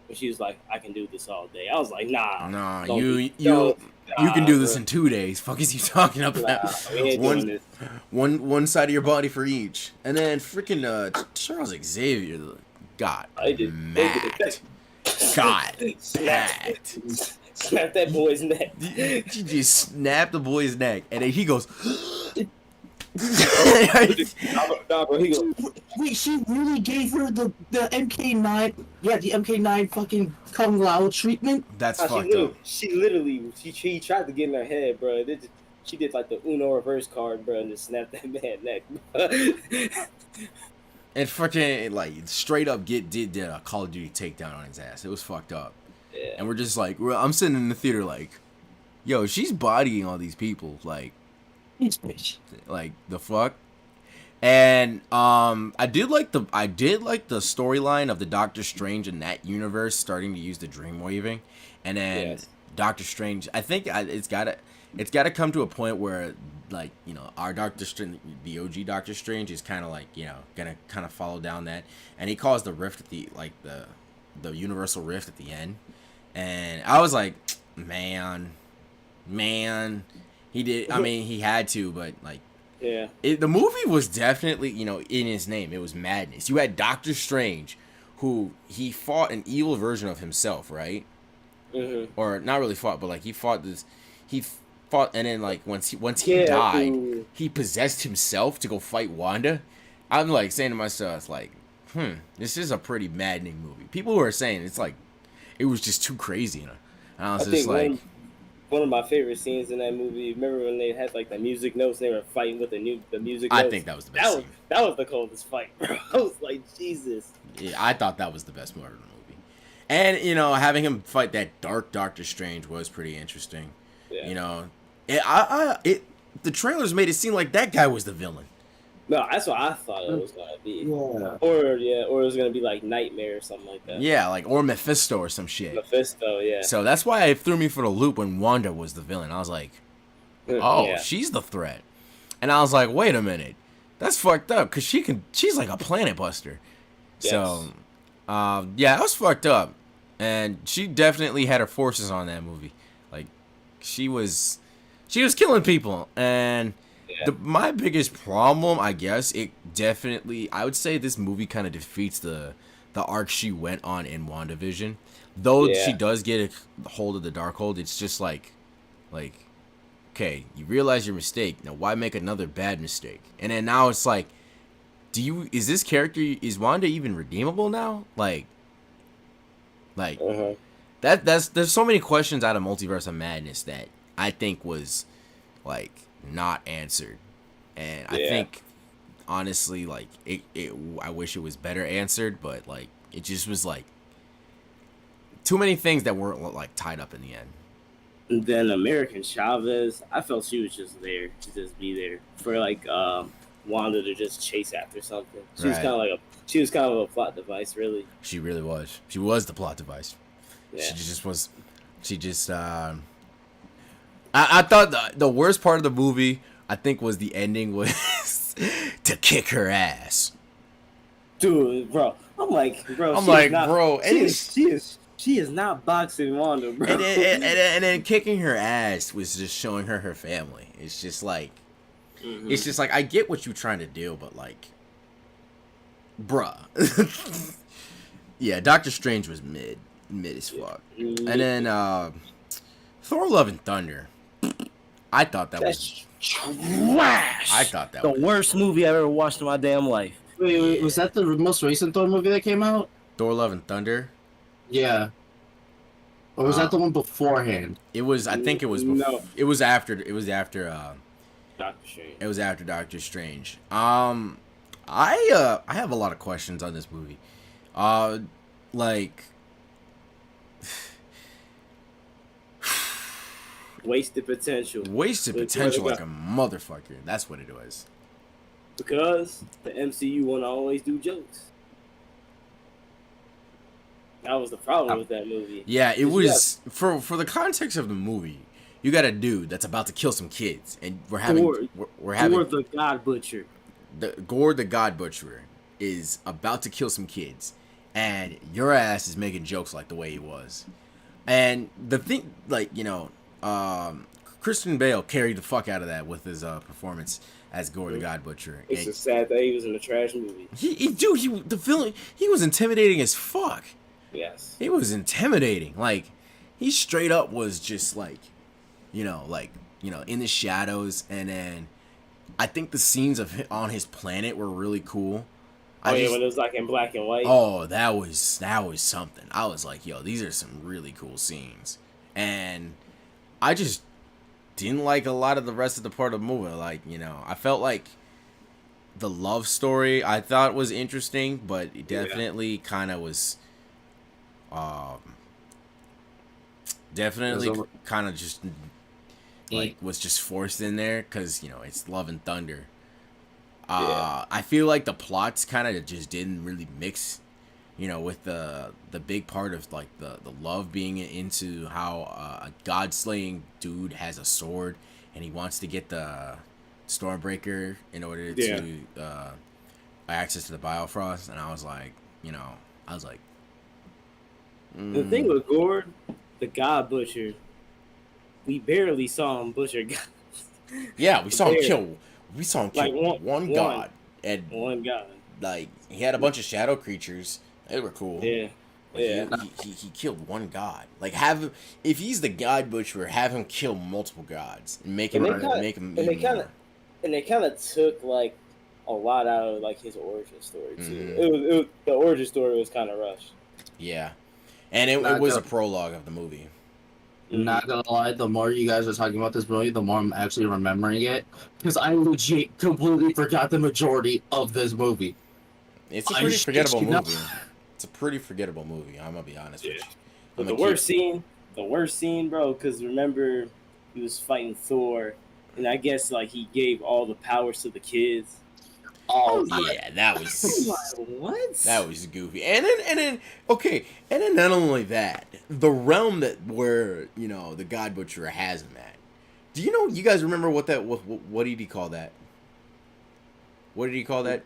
When she was like, "I can do this all day." I was like, "Nah, you can do this in 2 days." Fuck is you talking about? One side of your body for each, and then freaking Charles Xavier got mad. Snap that boy's neck. She just snapped the boy's neck, and then he goes. Nah, bro, he goes. Wait, she really gave her the MK9, the MK9 fucking Kung Lao treatment? That's fucked up. She literally tried to get in her head, bro. She did like the Uno reverse card, bro, and just snapped that man's neck. And fucking like straight up did a Call of Duty takedown on his ass. It was fucked up. Yeah. And we're just like, I'm sitting in the theater like, yo, she's bodying all these people, like the fuck. And I did like the storyline of the Doctor Strange in that universe starting to use the dream waving, and then Doctor Strange. I think it's gotta come to a point where like our Doctor Strange, the OG Doctor Strange, is kind of like gonna kind of follow down that, and he calls the rift at the universal rift at the end, and I was like, man, he did. I mean, he had to, but like. Yeah. The movie was definitely, in his name. It was madness. You had Doctor Strange, who he fought an evil version of himself, right? Mm-hmm. Or not really fought, but like he fought, and then like once he died, he possessed himself to go fight Wanda. I'm like saying to myself, like, this is a pretty maddening movie. People who are saying it's like, it was just too crazy, And I was just like, one of my favorite scenes in that movie. Remember when they had like the music notes? And they were fighting with the music notes. I think that was the best scene. That was the coldest fight, bro. I was like, Jesus. Yeah, I thought that was the best part of the movie. And having him fight that dark Doctor Strange was pretty interesting. Yeah. The trailers made it seem like that guy was the villain. No, that's what I thought it was gonna be. Yeah. Or it was gonna be like Nightmare or something like that. Yeah, or Mephisto or some shit. Mephisto, yeah. So that's why it threw me for the loop when Wanda was the villain. I was like, oh, she's the threat. And I was like, wait a minute. That's fucked up, because she's like a planet buster. Yes. So, that was fucked up. And she definitely had her forces on that movie. Like, she was killing people. And my biggest problem, I guess, I would say this movie kind of defeats the arc she went on in WandaVision. Though she does get a hold of the Darkhold, it's just like, okay, you realize your mistake. Now why make another bad mistake? And then now it's like, is Wanda even redeemable now? There's so many questions out of Multiverse of Madness that I think was like not answered. And I think honestly, like I wish it was better answered, but like it just was like too many things that weren't like tied up in the end. And then American Chavez, I felt she was just there to just be there for like Wanda to just chase after something. She was kind of a plot device, really. She really was. She was the plot device. Yeah. I thought the worst part of the movie, I think, was the ending was to kick her ass. Dude, bro. I'm like, she is not boxing Wanda, bro. And then kicking her ass was just showing her family. It's just like, it's just like, I get what you're trying to do, but like, bruh. Yeah, Doctor Strange was mid as fuck. And then Thor: Love and Thunder. I thought that was trash. I thought that was the worst movie I've ever watched in my damn life. Wait, was that the most recent Thor movie that came out? Thor: Love and Thunder? Yeah. Or was that the one beforehand? It was. I think it was. No. It was after. Doctor Strange. It was after Doctor Strange. I have a lot of questions on this movie. Like. Wasted potential. Wasted potential like a motherfucker. That's what it was. Because the MCU want to always do jokes. That was the problem with that movie. Yeah, it was for the context of the movie. You got a dude that's about to kill some kids, and we're having Gord the God Butcher. Gord the God Butcher is about to kill some kids, and your ass is making jokes like the way he was. And the thing, like, Christian Bale carried the fuck out of that with his performance as Gord the God Butcher. It's just sad that he was in a trash movie. The villain, he was intimidating as fuck. Yes. He was intimidating. Like, he straight up was just like, in the shadows. And then I think the scenes of him on his planet were really cool. When it was like in black and white. Oh, that was something. I was like, yo, these are some really cool scenes. And I just didn't like a lot of the rest of the part of the movie. Like, I felt like the love story I thought was interesting, but it definitely kind of was kind of just like was just forced in there because it's Love and Thunder. I feel like the plots kind of just didn't really mix, with the big part of like the love being into how a god slaying dude has a sword and he wants to get the Stormbreaker in order to access to the Biofrost, and I was like, The thing with Gord, the God Butcher, we barely saw him butcher gods. Yeah, we saw him kill like one god. And one god. Like, he had a bunch of shadow creatures. They were cool. Yeah. He killed one god. Like, if he's the God Butcher, have him kill multiple gods and make him. And they kind of took like a lot out of like his origin story too. The origin story was kind of rushed. Yeah, and it was a prologue of the movie. Not gonna lie, the more you guys are talking about this movie, the more I'm actually remembering it. Because I legit completely forgot the majority of this movie. It's a pretty forgettable movie. It's a pretty forgettable movie. I'm gonna be honest with you. But the worst scene, bro. Because remember, he was fighting Thor, and I guess like he gave all the powers to the kids. Oh yeah, that was what? That was goofy. And then not only that, the realm where the God Butcher has him at. Do you guys remember what did he call that? What did he call that?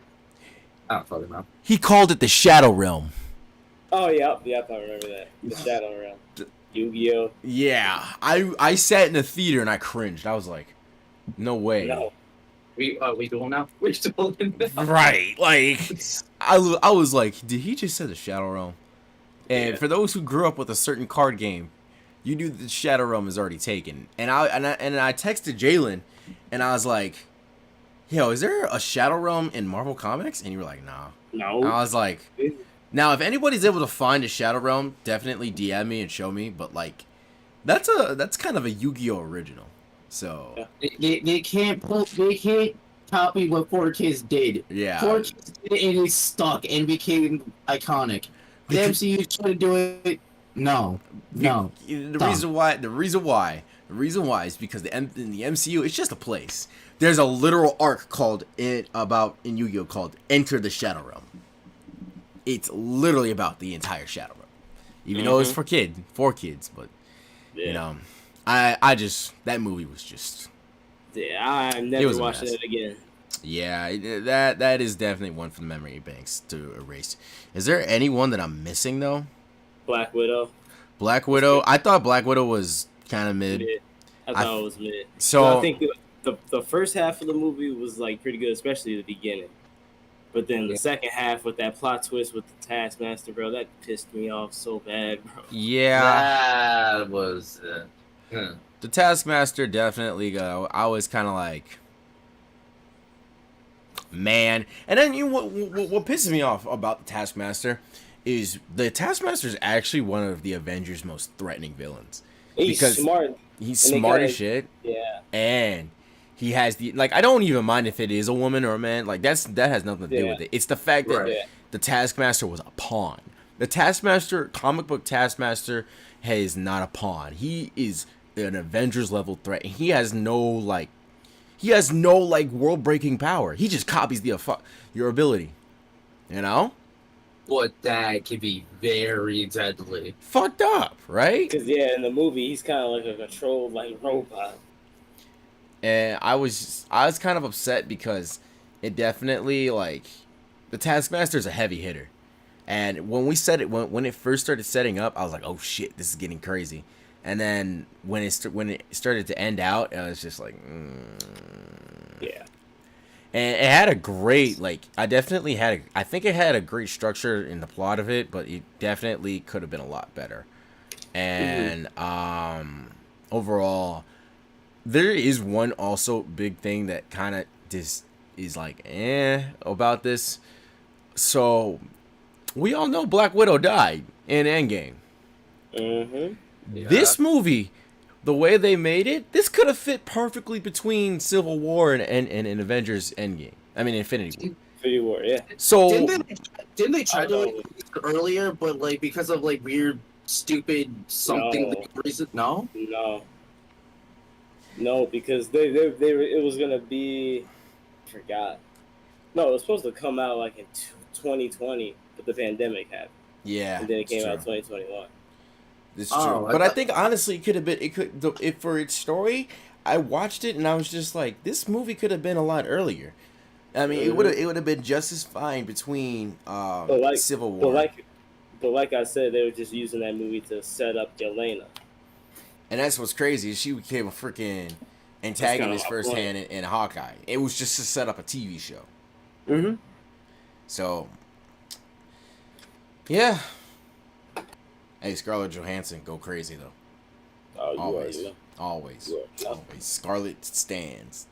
I don't fucking know. He called it the Shadow Realm. Oh yeah, I remember that. The Shadow Realm. Yu-Gi-Oh. Yeah, I sat in the theater and I cringed. I was like, no way. No. We doing now? We're doing now. Right, like I was like, did he just say the Shadow Realm? And for those who grew up with a certain card game, you knew the Shadow Realm is already taken. And I texted Jalen, and I was like, yo, is there a Shadow Realm in Marvel Comics? And you were like, nah. No. And I was like, now if anybody's able to find a Shadow Realm, definitely DM me and show me. But like, that's kind of a Yu-Gi-Oh original. So they can't copy what 4Kids did. Yeah, 4Kids did it and it stuck and became iconic. The MCU tried to do it. No. The reason why is because in the MCU it's just a place. There's a literal arc in Yu-Gi-Oh called Enter the Shadow Realm. It's literally about the entire Shadow Realm, even though it's for kids. But I just that movie was just. Yeah, I'm never watching it again. Yeah, that is definitely one for the memory banks to erase. Is there anyone that I'm missing though? Black Widow. I thought Black Widow was kind of mid. I thought it was mid. So I think the first half of the movie was like pretty good, especially the beginning. But then the second half with that plot twist with the Taskmaster, bro, that pissed me off so bad, bro. Yeah, that was. The Taskmaster definitely. I was kind of like, man. And then what pisses me off about the Taskmaster is the Taskmaster is actually one of the Avengers' most threatening villains. He's smart. He's smart as shit. Yeah. And he has I don't even mind if it is a woman or a man. Like that has nothing to do with it. It's the fact that the Taskmaster was a pawn. The Taskmaster, comic book Taskmaster, is not a pawn. He is an Avengers level threat. He has no world breaking power. He just copies your ability. You know? But that can be very deadly. Fucked up, right? Because in the movie he's kind of like a controlled robot. And I was kind of upset because it definitely the Taskmaster is a heavy hitter. And when when it first started setting up, I was like, oh shit, this is getting crazy. And then when it started to end out, I was just like, yeah. And it had a great I think it had a great structure in the plot of it, but it definitely could have been a lot better. And overall, there is one also big thing that kind of just is about this. So we all know Black Widow died in Endgame. Mm-hmm. Yeah. This movie, the way they made it, this could have fit perfectly between Civil War and Avengers Endgame. I mean, Infinity War. Infinity War, yeah. So didn't they try to earlier, but because of weird, stupid something reason? No, because they it was gonna be, I forgot. No, it was supposed to come out in 2020, but the pandemic happened. Yeah, and then it came out 2021. It's true, but I think honestly, it could have been. It could if for its story. I watched it and I was just like, this movie could have been a lot earlier. I mean, it would have been just as fine between Civil War. But like I said, they were just using that movie to set up Yelena. And that's what's crazy. She became a freaking antagonist firsthand in Hawkeye. It was just to set up a TV show. Mm-hmm. So, yeah. Hey, Scarlett Johansson, go crazy though. Oh, Always. Scarlett stands.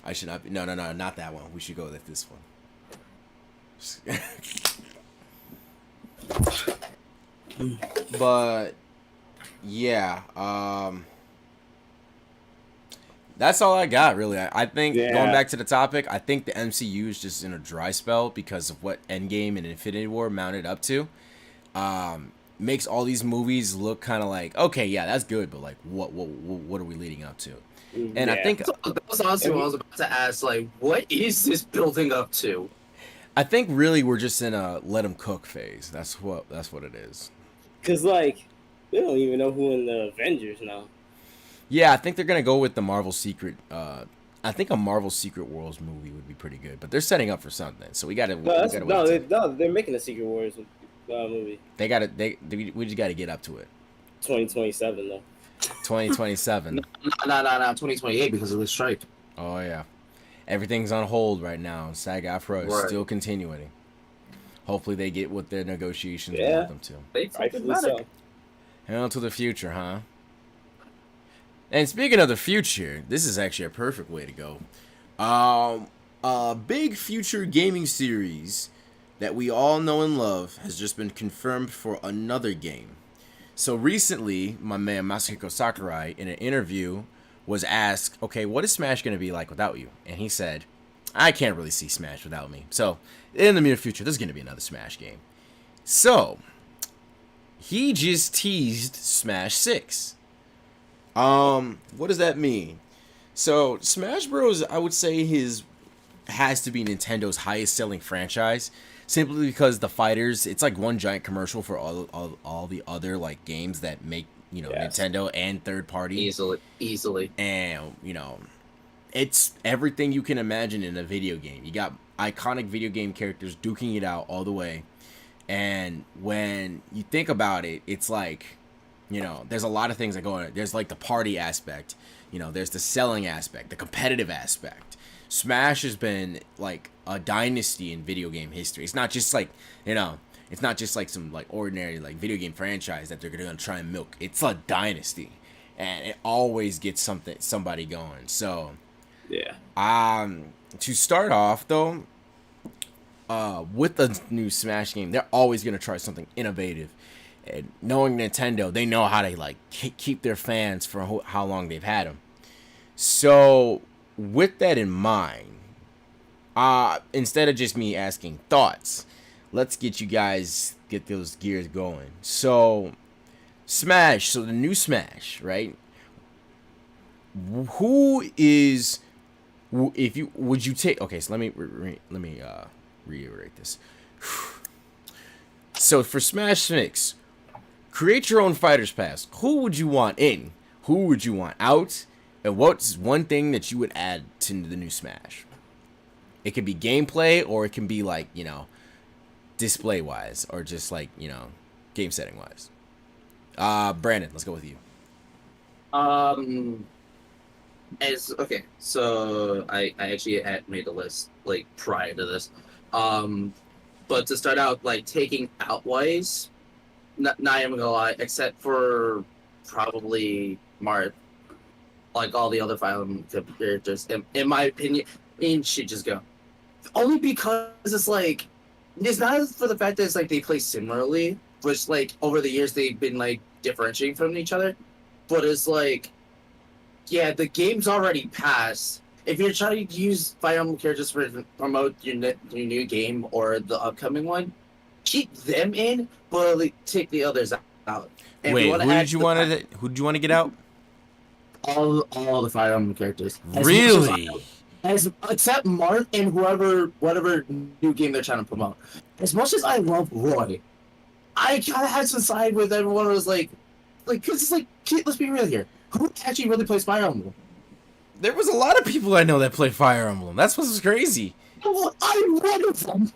I should not be. No, not that one. We should go with this one. But yeah. That's all I got, really. I think, going back to the topic, I think the MCU is just in a dry spell because of what Endgame and Infinity War mounted up to. Makes all these movies look kind of like, okay, yeah, that's good, but like, what are we leading up to? And I think that was honestly what I was about to ask. Like, what is this building up to? I think really we're just in a let them cook phase. That's what it is. Cause like we don't even know who in the Avengers now. Yeah, I think they're gonna go with the Marvel Secret. I think a Marvel Secret Wars movie would be pretty good, but they're setting up for something, so we gotta. They're making a Secret Wars movie. We just gotta get up to it. 2027 though. 2027. No, 2028 because of the strike. Oh yeah, everything's on hold right now. SAG-AFTRA is still continuing. Hopefully they get what their negotiations want them to. Rightfully so. And on to the future, huh? And speaking of the future, this is actually a perfect way to go. A big future gaming series that we all know and love has just been confirmed for another game. So recently, my man Masahiko Sakurai, in an interview, was asked, okay, what is Smash going to be like without you? And he said, I can't really see Smash without me. So, in the near future, there's going to be another Smash game. So, he just teased Smash 6. What does that mean? So, Smash Bros, I would say has to be Nintendo's highest selling franchise, simply because the fighters, it's like one giant commercial for all the other like games that make, Nintendo and third party. Easily. And, it's everything you can imagine in a video game. You got iconic video game characters duking it out all the way. And when you think about it, it's like, there's a lot of things that go on. There's like the party aspect, there's the selling aspect, the competitive aspect. Smash has been like a dynasty in video game history. It's not just like, it's not just like some like ordinary like video game franchise that they're gonna try and milk. It's a dynasty, and it always gets somebody going. So, yeah. To start off though, with the new Smash game, they're always gonna try something innovative. And knowing Nintendo, they know how to like keep their fans for how long they've had them. So, with that in mind, instead of just me asking thoughts, let's get those gears going. So, Smash. So the new Smash, right? Would you take? Okay, so let me reiterate this. So for Smash 6, create your own fighters pass. Who would you want in? Who would you want out? And what's one thing that you would add to the new Smash? It could be gameplay, or it can be like, display wise, or just like, game setting wise. Brandon, let's go with you. So I actually had made a list like prior to this. But to start out, like taking out wise, not even gonna lie, except for probably Marth, like all the other Fire Emblem characters, in my opinion, should just go. Only because it's like, it's not for the fact that it's like they play similarly, which like over the years they've been like differentiating from each other, but it's like, yeah, the game's already passed. If you're trying to use Fire Emblem characters to promote your new game or the upcoming one, keep them in, but like, take the others out. And wait, who did you want to get out? All the Fire Emblem characters. Really? Except Marth and whatever new game they're trying to promote. As much as I love Roy, I kind of had to side with everyone who was like, cause it's like, let's be real here. Who actually really plays Fire Emblem? There was a lot of people I know that play Fire Emblem. That's what's crazy. Well, I'm one of them.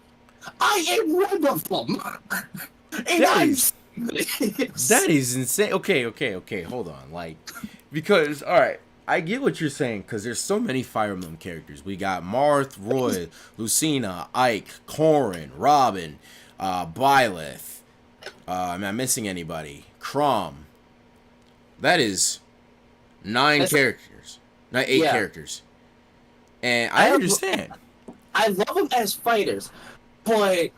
I am one of them. And that is insane. Okay. Hold on. Like, because, all right, I get what you're saying, because there's so many Fire Emblem characters. We got Marth, Roy, Lucina, Ike, Corrin, Robin, Byleth. Am I missing anybody? Chrom. That is 9 characters. Not 8 characters. And I understand. I love them as fighters, but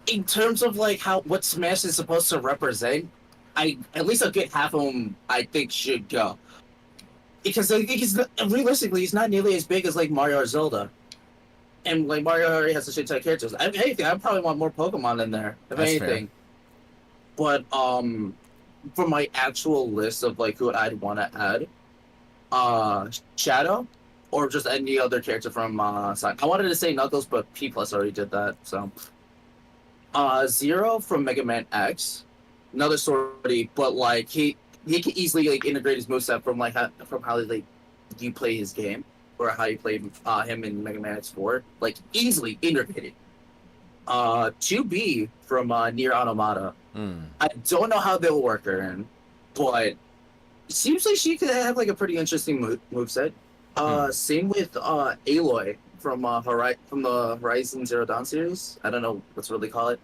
in terms of like what Smash is supposed to represent, at least a good half of them I think should go. Because I think realistically he's not nearly as big as like Mario or Zelda. And like Mario already has a shit ton of characters. If anything, I probably want more Pokemon in there. If That's anything. Fair. But for my actual list of like who I'd want to add, Shadow, or just any other character from Sonic. I wanted to say Knuckles, but P Plus already did that. So, Zero from Mega Man X, another story, but like he can easily like integrate his moveset from how like you play his game or how you play him in Mega Man X4, like easily integrated. 2B from Nier Automata. I don't know how they'll work her in, but it seems like she could have like a pretty interesting moveset. Same with Aloy from the Horizon Zero Dawn series. I don't know what's really call it.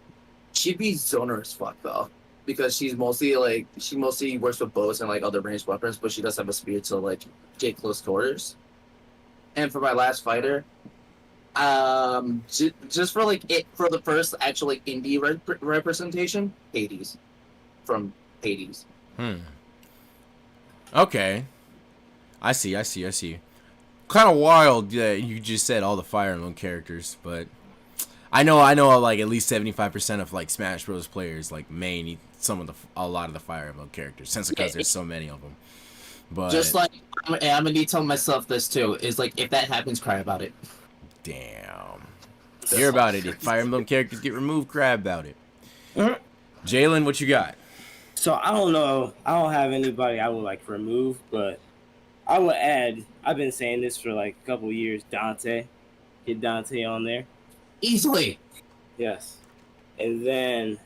She'd be zoner as fuck though, because she mostly works with bows and like other ranged weapons, but she does have a spear to like get close quarters. And for my last fighter, just for the first actual like indie representation, Hades from Hades. Okay, I see. Kind of wild that you just said all the Fire Emblem characters, but I know like at least 75% of like Smash Bros players like main a lot of the Fire Emblem characters, since because there's so many of them. But just like I'm gonna need to tell myself this too is like if that happens, cry about it. Damn, hear about it. If Fire Emblem characters get removed, cry about it. Jalen, what you got? So I don't know. I don't have anybody I would like remove, but I would add. I've been saying this for like a couple of years. Dante, get Dante on there easily. Yes, and then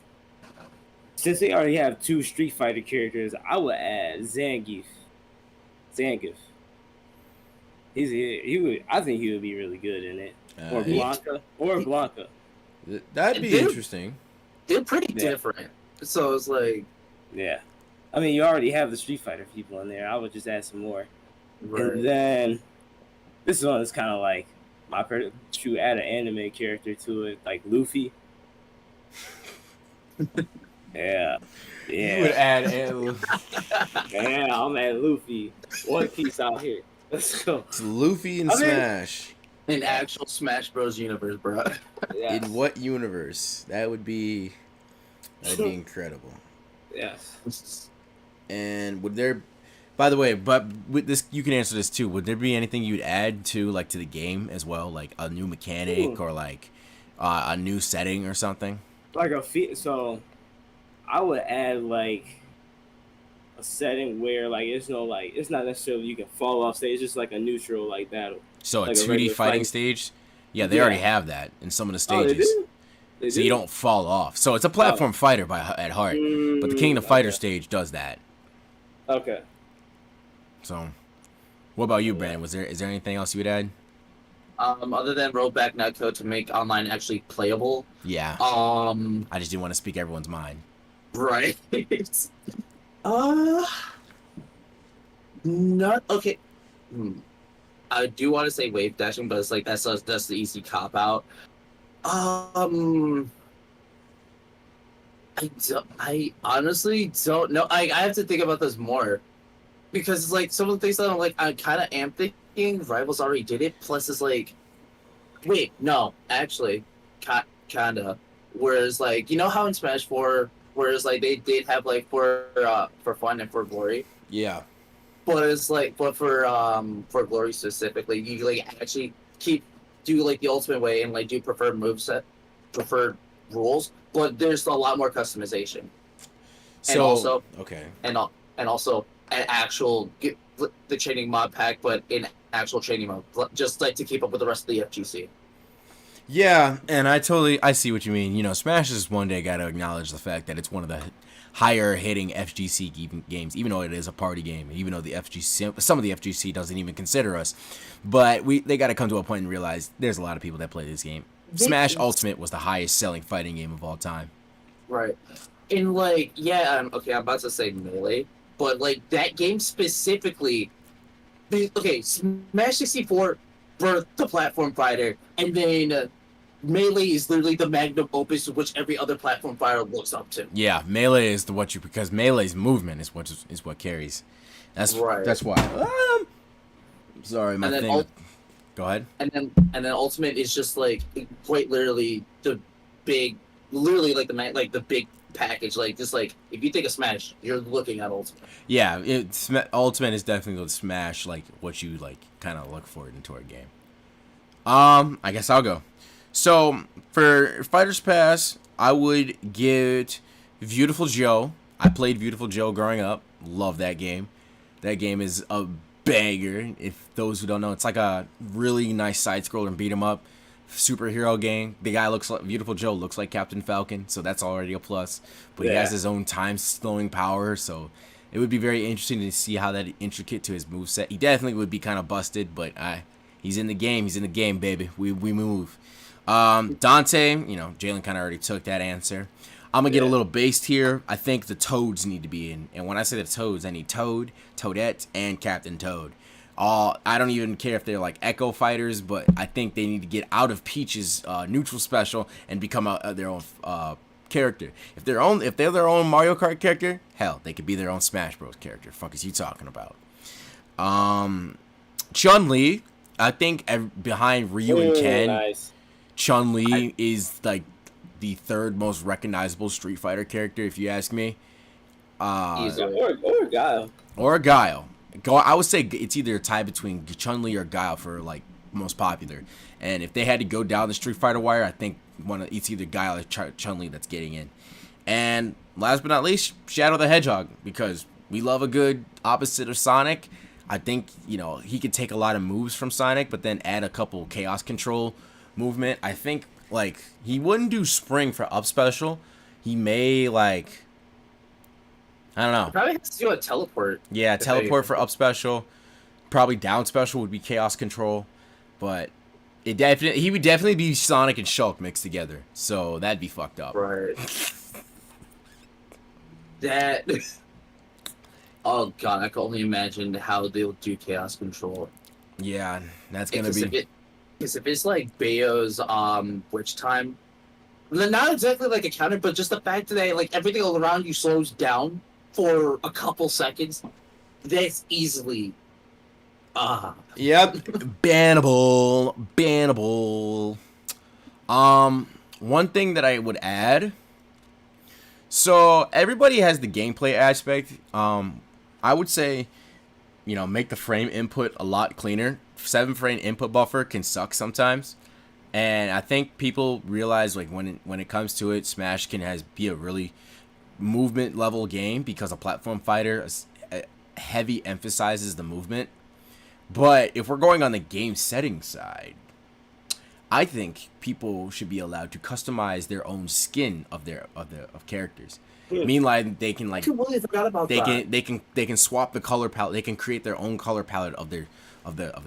since they already have 2 Street Fighter characters, I would add Zangief. I think he would be really good in it. Or Blanca. That'd be interesting. They're pretty different. So it's like, yeah. I mean, you already have the Street Fighter people in there. I would just add some more. Right. And then this one is kind of like to add an anime character to it, like Luffy. Yeah. You would add Luffy. Yeah, I'm adding Luffy. One Piece out here. Let's go. It's Luffy and Smash. In actual Smash Bros. Universe, bro. Yes. In what universe? That'd be incredible. Yes. And would there, by the way, but with this, you can answer this too. Would there be anything you'd add to the game as well, like a new mechanic or like a new setting or something? Like so, I would add like a setting where like it's not necessarily you can fall off stage. It's just like a neutral like battle. So like a 2D fighting stage? Yeah, they already have that in some of the stages. They so you don't fall off. So it's a platform fighter at heart, but the Kingdom Fighter stage does that. Okay. So, what about you, Brandon? Is there anything else you would add? Other than rollback netcode to make online actually playable. Yeah. I just didn't want to speak everyone's mind. Right. Not okay. I do want to say wave dashing, but it's like that's the easy cop out. I honestly don't know. I have to think about this more because it's like some of the things that I kind of am thinking. Rivals already did it. Plus, it's like, wait, no, actually, kinda. Whereas, like, you know how in Smash 4, whereas like they did have like for fun and for glory. Yeah. But it's like, but for glory specifically, you like actually do like the ultimate way and like do preferred rules, but there's a lot more customization. So and also, okay. And also an actual the training mod pack, but in actual training mode, just like to keep up with the rest of the FGC. Yeah, and I see what you mean. You know, Smash has one day got to acknowledge the fact that it's one of the higher hitting FGC games, even though it is a party game, even though some of the FGC doesn't even consider us. But they got to come to a point and realize there's a lot of people that play this game. Smash Ultimate was the highest selling fighting game of all time. Right. And like, yeah, okay, I'm about to say Melee, but like that game specifically, okay, Smash 64 birthed the platform fighter, and then Melee is literally the magnum opus to which every other platform fighter looks up to. Yeah, melee is because melee's movement is what carries. That's right. That's why. Sorry, my thing. Go ahead. And then ultimate is just like quite literally the big, literally like the big package. Like just like if you think of Smash, you're looking at ultimate. Yeah, ultimate is definitely the Smash, like what you like kind of look for into a game. I guess I'll go. So for Fighters Pass, I would give Beautiful Joe. I played Beautiful Joe growing up. Love that game. That game is a banger. If those who don't know, it's like a really nice side scroller and beat 'em up superhero game. The guy Beautiful Joe looks like Captain Falcon, so that's already a plus. But he has his own time slowing power, so it would be very interesting to see how that intricate to his moveset. He definitely would be kind of busted, but he's in the game. He's in the game, baby. We move. Dante, Jalen kind of already took that answer. I'm going to get a little based here. I think the Toads need to be in. And when I say the Toads, I need Toad, Toadette, and Captain Toad. I don't even care if they're like Echo Fighters, but I think they need to get out of Peach's neutral special and become their own character. If they're their own Mario Kart character, hell, they could be their own Smash Bros. Character. Fuck is you talking about? Chun-Li, I think behind Ryu and Ken, nice. Chun-Li is like the third most recognizable Street Fighter character, if you ask me. Or Guile. Or Guile. I would say it's either a tie between Chun-Li or Guile for like most popular. And if they had to go down the Street Fighter wire, I think it's either Guile or Chun-Li that's getting in. And last but not least, Shadow the Hedgehog, because we love a good opposite of Sonic. I think he could take a lot of moves from Sonic, but then add a couple chaos control movement. I think like he wouldn't do spring for up special. He may like, I don't know. Probably has to do a teleport. Yeah, teleport for up special. Probably down special would be chaos control, but he would definitely be Sonic and Shulk mixed together. So that'd be fucked up. Right. That. Oh god, I can only imagine how they'll do chaos control. Yeah, that's gonna be. Because if it's like Bayo's Witch Time, not exactly like a counter, but just the fact that like everything all around you slows down for a couple seconds, that's easily. Yep, bannable. One thing that I would add. So everybody has the gameplay aspect. I would say, make the frame input a lot cleaner. 7-frame input buffer can suck sometimes, and I think people realize like when it comes to it, Smash can be a really movement level game because a platform fighter heavy emphasizes the movement. But if we're going on the game setting side, I think people should be allowed to customize their own skin of characters. Meanwhile, they can like they can swap the color palette. They can create their own color palette of the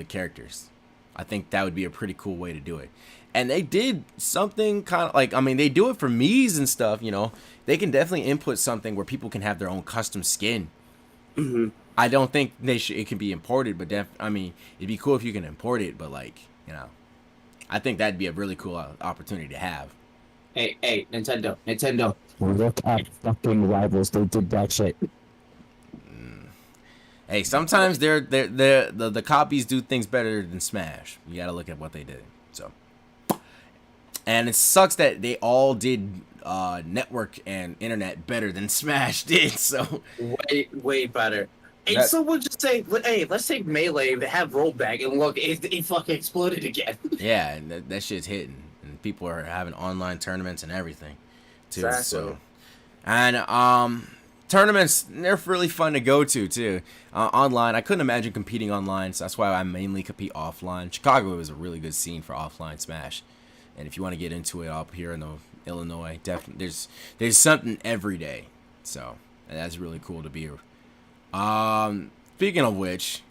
characters. I think that would be a pretty cool way to do it. And they did something kind of like, they do it for Mii's and stuff. They can definitely input something where people can have their own custom skin. Mm-hmm. I don't think it can be imported, but it'd be cool if you can import it. But I think that'd be a really cool opportunity to have. Hey, Nintendo. Look at fucking Rivals. They did that shit. Hey, sometimes the copies do things better than Smash. You gotta look at what they did. So, and it sucks that they all did network and internet better than Smash did. So way better. And someone just say, hey, let's take Melee, they have rollback, and look, it fucking exploded again. Yeah, and that shit's hitting, and people are having online tournaments and everything, too. Exactly. So, and tournaments, they're really fun to go to, too. Online, I couldn't imagine competing online, so that's why I mainly compete offline. Chicago is a really good scene for offline Smash, and if you want to get into it up here in Illinois, definitely there's something every day, so and that's really cool to be. Speaking of which,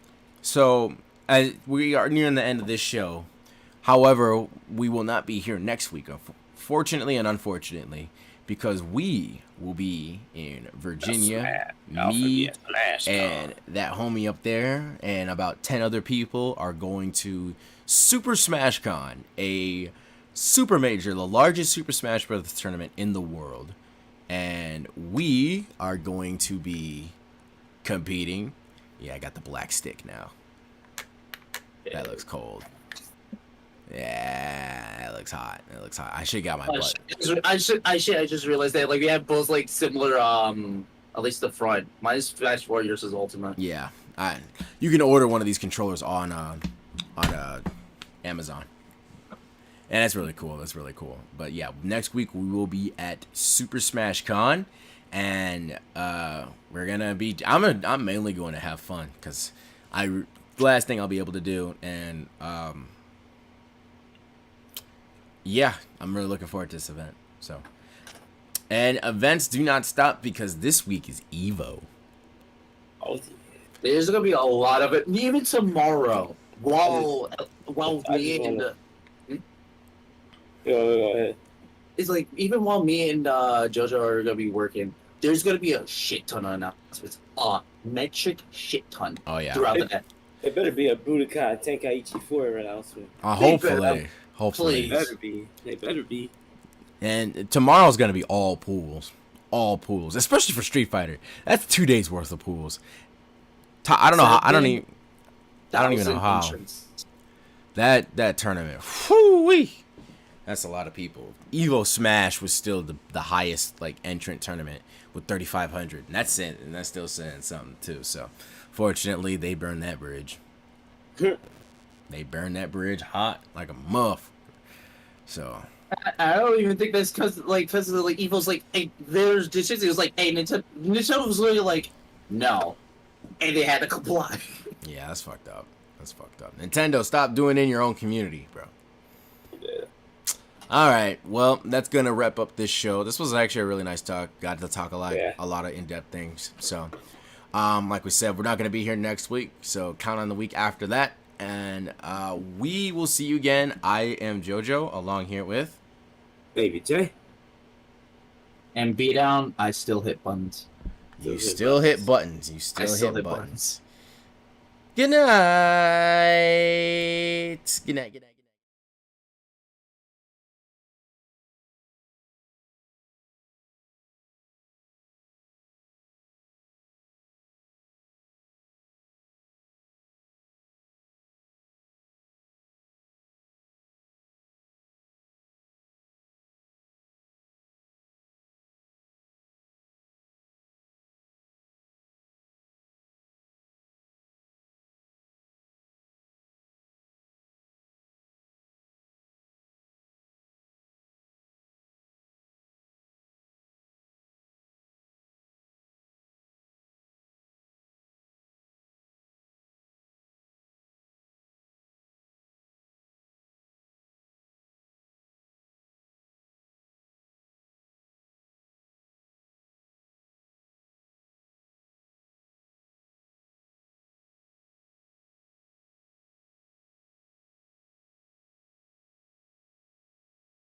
so as we are nearing the end of this show, however, we will not be here next week, fortunately and unfortunately, because we will be in Virginia. Me and that homie up there and about 10 other people are going to Super Smash Con, a Super Major, the largest Super Smash Bros. Tournament in the world. And we are going to be competing. Yeah, I got the black stick now. That looks cold. Yeah, that looks hot. That looks hot. I should have got my butt. I just realized that like we have both like similar at least the front. Mine's Smash 4, yours is Ultimate. Yeah. You can order one of these controllers on Amazon. And that's really cool. That's really cool. But yeah, next week we will be at Super Smash Con, and we're gonna be. I'm mainly going to have fun because the last thing I'll be able to do, and yeah, I'm really looking forward to this event. So, and events do not stop because this week is Evo. Oh, there's gonna be a lot of it, even tomorrow. While me and go ahead. It's like even while me and JoJo are gonna be working, there's gonna be a shit ton of announcements. Metric shit ton. Oh yeah. Throughout the day. It better be a Budokai Tenkaichi 4 announcement. Hopefully. They better be. And tomorrow's gonna be all pools, especially for Street Fighter. That's 2 days worth of pools. I don't know how. I don't even know how. Entrance. That tournament. Whoo-wee. That's a lot of people. Evo Smash was still the highest like entrant tournament with 3,500, and that's still saying something too. So, fortunately, they burned that bridge. They burned that bridge hot like a muff. So. I don't even think that's because Evo's like, hey, there's decisions. It was like, hey, Nintendo was literally like, no, and they had to comply. Yeah, that's fucked up. Nintendo, stop doing it in your own community, bro. Yeah. All right, well, that's gonna wrap up this show. This was actually a really nice talk. Got to talk a lot of in-depth things. So, like we said, we're not gonna be here next week, so count on the week after that, and we will see you again. I am JoJo, along here with Baby J. And B-Down, I still hit buttons. You still hit buttons. Good night. Good night.